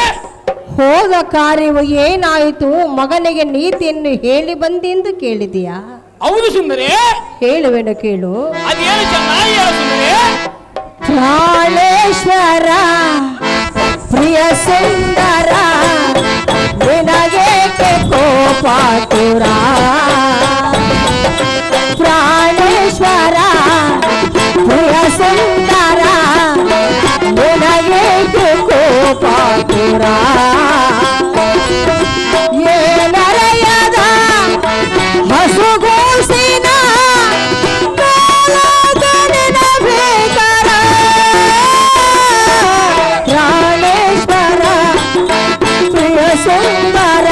ಹೋದ ಕಾರ್ಯವು ಏನಾಯಿತು? ಮಗನಿಗೆ ನೀತಿಯನ್ನು ಹೇಳಿ ಬಂದೆಂದು ಕೇಳಿದೆಯಾ? ಹೌದು ಸುಂದರಿ, ಹೇಳುವೆನು ಕೇಳು. ಅದೇನು ಚೆನ್ನಾಗಿ ಹೇಳು ಸುಂದರಿ. ಪ್ರಾಣೇಶ್ವರ ಪ್ರಿಯ ಸುಂದರ, ನಿನಗೇಕೆ ಕೋಪಾತುರ? ಪ್ರಾಣೇಶ್ವರ ಪ್ರಿಯ ಸುಂದರ, ನಿನಗೇಕೆ ಕೋಪಾತುರ? ಏನರೆಯದ ಹಸುಗೂಸಿನ ಕಾಲದನಿನ ಬೇಕರ. ಪ್ರಾಣೇಶ್ವರ ಪ್ರಿಯ ಸುಂದರ,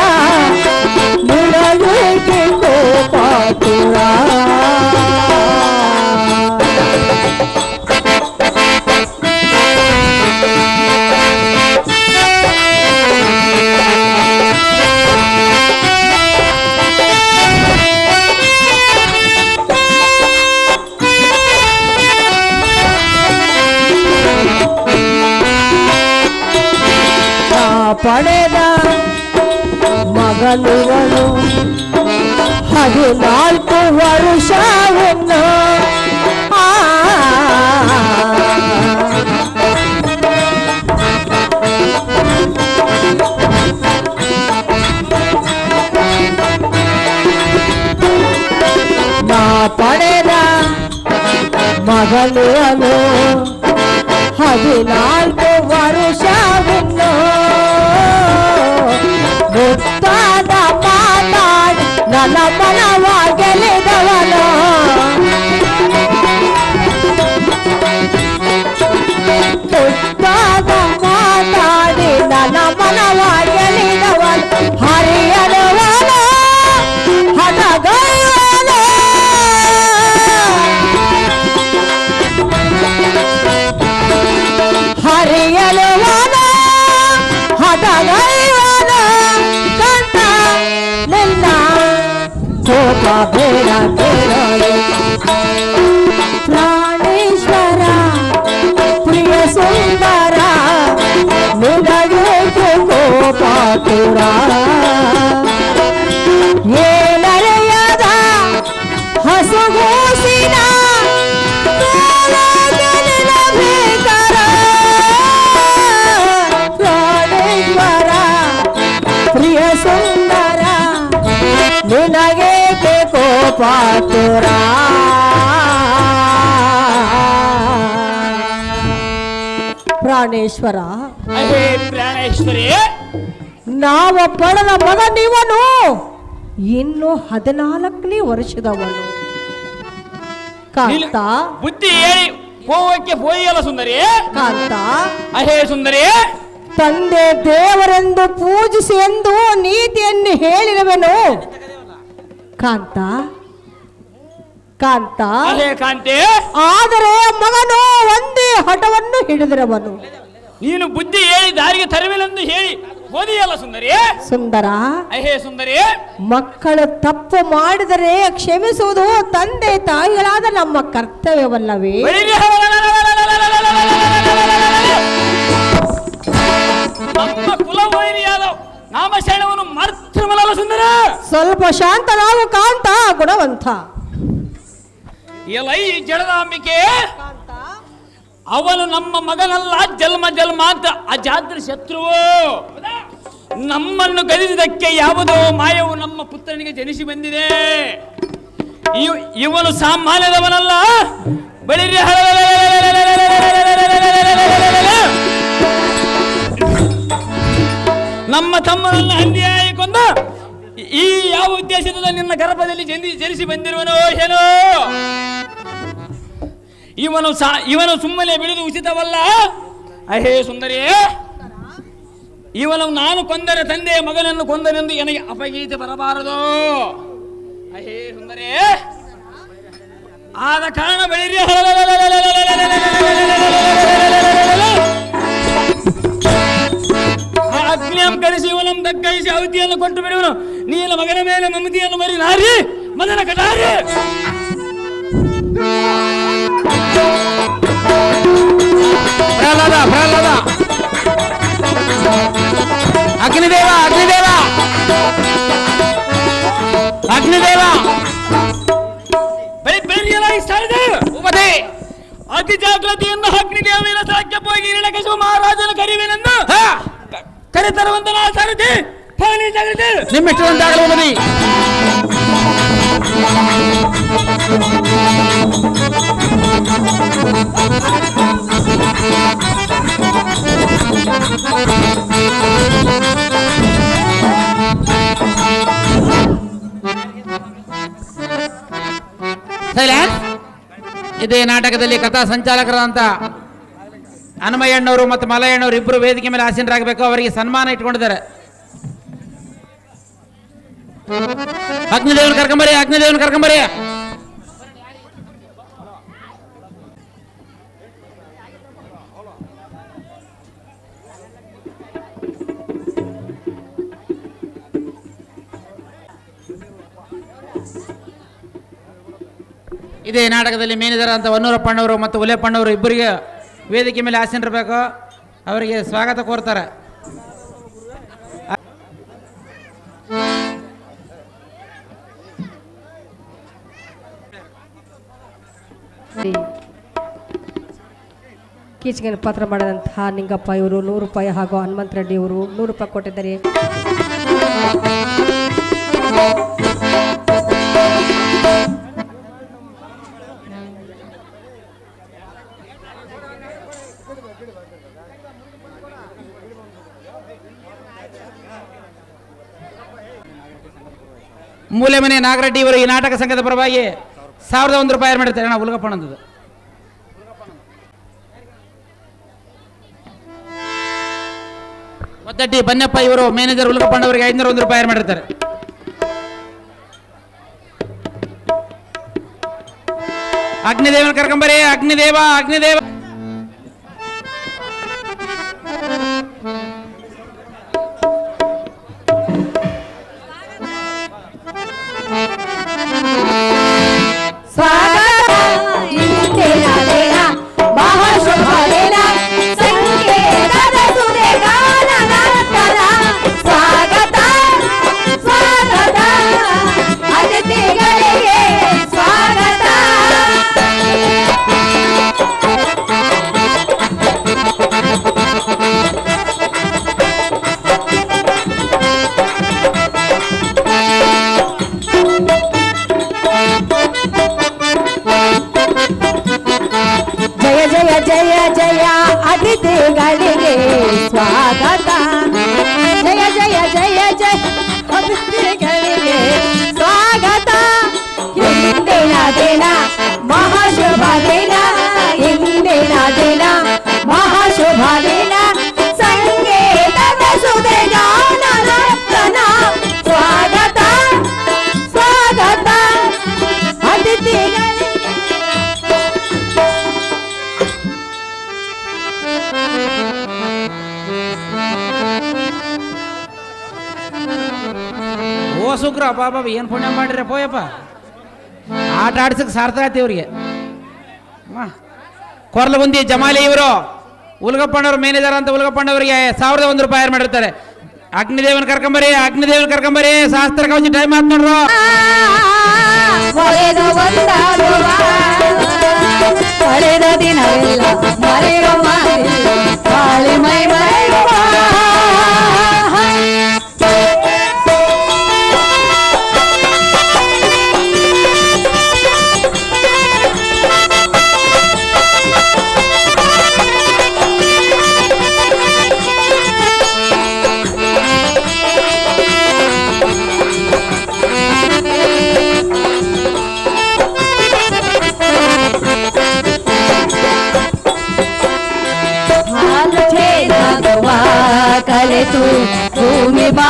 ನಿನಗೇಕೆ ಕೋಪಾತುರ? ಪಡೆದ ಮಗನುವನು 14 ವರುಷವನ್ನು ನಾ ಪಡೆದ ಮಗನುವನು 14 ವರುಷವನ್ನು ಮುತ್ತಾದ ಮಾತಾಡಿ ನನ್ನ ಮನವ ಗೆಲಿದವನು. ಮುತ್ತಾದ ಮಾತಾಡಿ ನನ್ನ ಮನವ ಗೆಲಿದವನು. ಹರಿಯನುವನು ಹಠಗೈವನು, ಹರಿಯನುವನು ಹಠಗೈವನು. ಕಂತ ನಿನ್ನ ಕೋಪ ಬೇಡ ಬೇಡಲು. ಪ್ರಾಣೇಶ್ವರ ಪ್ರಿಯ ಸುಂದರ, ನಿನಗೇಕೆ ಕೋಪಾತುರ? ಏನರೆಯದ ಹಸುಗೂಸಿನ ಕಾಲದನಿನ ಬೇಕರ. ಪ್ರಾಣೇಶ್ವರ ಪ್ರಿಯ ಸುಂದರ, ನಿನಗೇಕೆ ಕೋಪಾತುರ? ಪ್ರಾಣೇಶ್ವರ, ಅಹೇ ಪ್ರಾಣೇಶ್ವರಿ, ನಾವು ಪಡೆದ ಮಗ ನೀವನು ಇನ್ನು 14ನೇ ವರ್ಷದವನು. ಕಾಂತ, ಬುದ್ಧಿ ಹೇಳಿ ಹೋಗಕ್ಕೆ ಹೋಯಲ್ಲ ಸುಂದರಿ. ಕಾಂತ, ಅಹೇ ಸುಂದರಿ, ತಂದೆ ದೇವರೆಂದು ಪೂಜಿಸಿ ಎಂದು ನೀತಿಯನ್ನು ಹೇಳಿರುವೆನು. ಕಾಂತ, ಕಾಂತ, ಅಹೇ ಕಾಂತೆ, ಆದರೆ ಮಗನು ಒಂದೇ ಹಠವನ್ನು ಹಿಡಿದಿರುವನು. ನೀನು ಬುದ್ಧಿ ಹೇಳಿ ದಾರಿಗೆ ತರುವೆನೆಂದು ಹೇಳಿ ಹೋದಿಯಲ್ಲ ಸುಂದರಿ. ಸುಂದರ, ಅಹೇ ಸುಂದರಿ, ಮಕ್ಕಳು ತಪ್ಪು ಮಾಡಿದರೆ ಕ್ಷಮಿಸುವುದು ತಂದೆ ತಾಯಿಗಳಾದ ನಮ್ಮ ಕರ್ತವ್ಯವಲ್ಲವೇ? ನಮ್ಮ ಕುಲವೈರಿಯಾದ ನಾಮಶರಣವನ್ನು ಮಾತೃಮಲ ಬಾಲ ಸುಂದರ ಸ್ವಲ್ಪ ಶಾಂತನಾಗು ಕಾಂತ ಗುಣವಂತ. ಎಲೈ ಜಡದಾಂಬಿಕೆ, ಅವನು ನಮ್ಮ ಮಗನಲ್ಲ, ಜನ್ಮ ಜನ್ಮಾಂತ ಅಜಾದ್ರ ಶತ್ರುವು. ನಮ್ಮನ್ನು ಗದಿಸಿದಕ್ಕೆ ಯಾವುದೋ ಮಾಯವು ನಮ್ಮ ಪುತ್ರನಿಗೆ ಜನಿಸಿ ಬಂದಿದೆ. ಇವನು ಸಾಮಾನ್ಯದವನಲ್ಲ. ಬಳಿರಿ ನಮ್ಮ ತಮ್ಮನನ್ನು ಹಂದಿಯಾಗಿ ಕೊಂದ ಈ ಯಾವ ಉದ್ದೇಶದಿಂದ ನಿನ್ನ ಗರ್ಭದಲ್ಲಿ ಜನಿಸಿ ಬಂದಿರುವನೋ ಏನೋ. ಇವನು ಸುಮ್ಮನೆ ಬಿಡುವುದು ಉಚಿತವಲ್ಲ. ಅಹೇ ಸುಂದರಿ, ಇವನು ನಾನು ಕೊಂದರೆ ತಂದೆ ಮಗನನ್ನು ಕೊಂದನೆಂದು ನನಗೆ ಅಪಗೀತೆ ಬರಬಾರದು. ಅಹೇ ಸುಂದರಿ, ಆದ ಕಾರಣ ಬೆಳಿರಿ ಅಗ್ನಿಯಂ ಕರೆಸಿ ಇವನಂ ದಗ್ಗೈಸಿ ಅವಧಿಯನ್ನು ಕೊಟ್ಟು ಬಿಡುವನು. ನೀನ ಮಗನ ಮೇಲೆ ಮಮತಿಯನ್ನು ಮರಿ ನಾರಿ ಮದನ ಕಟಾರಿ. ಪ್ರಹ್ಲಾದ ಪ್ರಹ್ಲಾದ, ಅಗ್ನಿದೇವ ಅಗ್ನಿದೇವ ಅಗ್ನಿದೇವ, ಉಪದೇ ಅತಿ ಜಾಗೃತಿಯಿಂದ ಅಗ್ನಿದೇವನ ಸ್ಥಳಕ್ಕೆ ಹೋಗಿ ಹಿರಣ್ಯಕಶಿಪು ಮಹಾರಾಜನ ಕರಿವೇನೆಂದು ಕರೆತರುವಂತ ನಾ ಸಾರಥಿ ಫಾನಿ ಜಾಗೃತಿ ನಿಮ್ಮಿಷ್ಟದಂತಾಗಲು ಉಪದಿ. ಇದೇ ನಾಟಕದಲ್ಲಿ ಕಥಾ ಸಂಚಾಲಕರಾದಂತ ಹನುಮಯ್ಯಣ್ಣವರು ಮತ್ತು ಮಲಯಣ್ಣವರು ಇಬ್ಬರು ವೇದಿಕೆ ಮೇಲೆ ಆಸೀನರಾಗಬೇಕು. ಅವರಿಗೆ ಸನ್ಮಾನ ಇಟ್ಕೊಂಡಿದ್ದಾರೆ. ಅಗ್ನಿದೇವನ ಕರ್ಕೊಂಬರಿ, ಅಗ್ನಿದೇವನ ಕರ್ಕೊಂಬರಿ. ಇದೇ ನಾಟಕದಲ್ಲಿ ಮೇನಿದರ ಅಂತ ಹೊನ್ನೂರಪ್ಪಣ್ಣವರು ಮತ್ತು ಹುಲಿಯಪ್ಪಣ್ಣವರು ಇಬ್ಬರಿಗೆ ವೇದಿಕೆ ಮೇಲೆ ಆಸೀನರಿರಬೇಕು. ಅವರಿಗೆ ಸ್ವಾಗತ ಕೋರ್ತಾರೆ. ಕೀಚಕನ ಪಾತ್ರ ಮಾಡಿದಂತಹ ನಿಂಗಪ್ಪ ಇವರು 100 ರೂಪಾಯಿ ಹಾಗೂ ಹನುಮಂತ ರೆಡ್ಡಿ ಇವರು 100 ರೂಪಾಯಿ ಕೊಟ್ಟಿದ್ದಾರೆ. ಮೂಲೆಮನೆ ನಾಗರೆಡ್ಡಿ ಇವರು ಈ ನಾಟಕ ಸಂಘದ ಪರವಾಗಿ 1001 ರೂಪಾಯಿ ಮಾಡಿರ್ತಾರೆ. ಅಣ್ಣ ಉಲ್ಗಪ್ಪಣ್ಣಂದು. ಒತ್ತಟ್ಟಿ ಬನ್ನಪ್ಪ ಇವರು ಮ್ಯಾನೇಜರ್ ಉಲ್ಗಪ್ಪಣ್ಣವರಿಗೆ 501 ರೂಪಾಯಿ ಮಾಡಿರ್ತಾರೆ. ಅಗ್ನಿದೇವನ ಕರ್ಕೊಂಬರಿ, ಅಗ್ನಿದೇವ ಅಗ್ನಿದೇವ. ಅತಿಥಿಗಳಿಗೆ ಸ್ವಾಗತ. ಜಯ ಜಯ ಜಯ ಜಯ ಅತಿಥಿಗಳಿಗೆ ಸ್ವಾಗತ. ಇಂದಿನ ದಿನ ಮಹಾಶುಭ ದಿನ, ಇಂದಿನ ದಿನ ಮಹಾಶುಭ ದಿನ. ಸಂಗೀತದ ಸುದೆ ಗಾನನ ಸ್ವಾಗತ ಸ್ವಾಗತ ಅತಿಥಿಗಳಿಗೆ. ಓ ಸುಗ್ರ ಬಾಬಾ ಏನು ಪುಣ್ಯ ಮಾಡಿರ ಪೋಯಪ್ಪ. ಆಟ ಆಡ್ಸಕ್ಕೆ ಸಾರ್ಥ ಆಯ್ತು ಇವ್ರಿಗೆ. ಕೊರ್ಲಗುಂದಿ ಜಮಾಲಿ ಇವರು ಉಲ್ಗಪ್ಪಣ್ಣವ್ರು ಮ್ಯಾನೇಜರ್ ಅಂತ ಉಲ್ಗಪ್ಪಣ್ಣವರಿಗೆ 1001 ರೂಪಾಯಿ ಮಾಡಿರ್ತಾರೆ. ಅಗ್ನಿದೇವನ್ ಕರ್ಕೊಂಬರಿ ಶಾಸ್ತ್ರ ಕವಚ ಟೈಮ್ ಆತ್ ನೋಡ್ರು ಪಡೆದ ದಿನವೆಲ್ಲ ಮರೆಯೋ ಕಾಳಿ ಮೈ ಕಲೆತು ಭೂಮಿ ಬಾ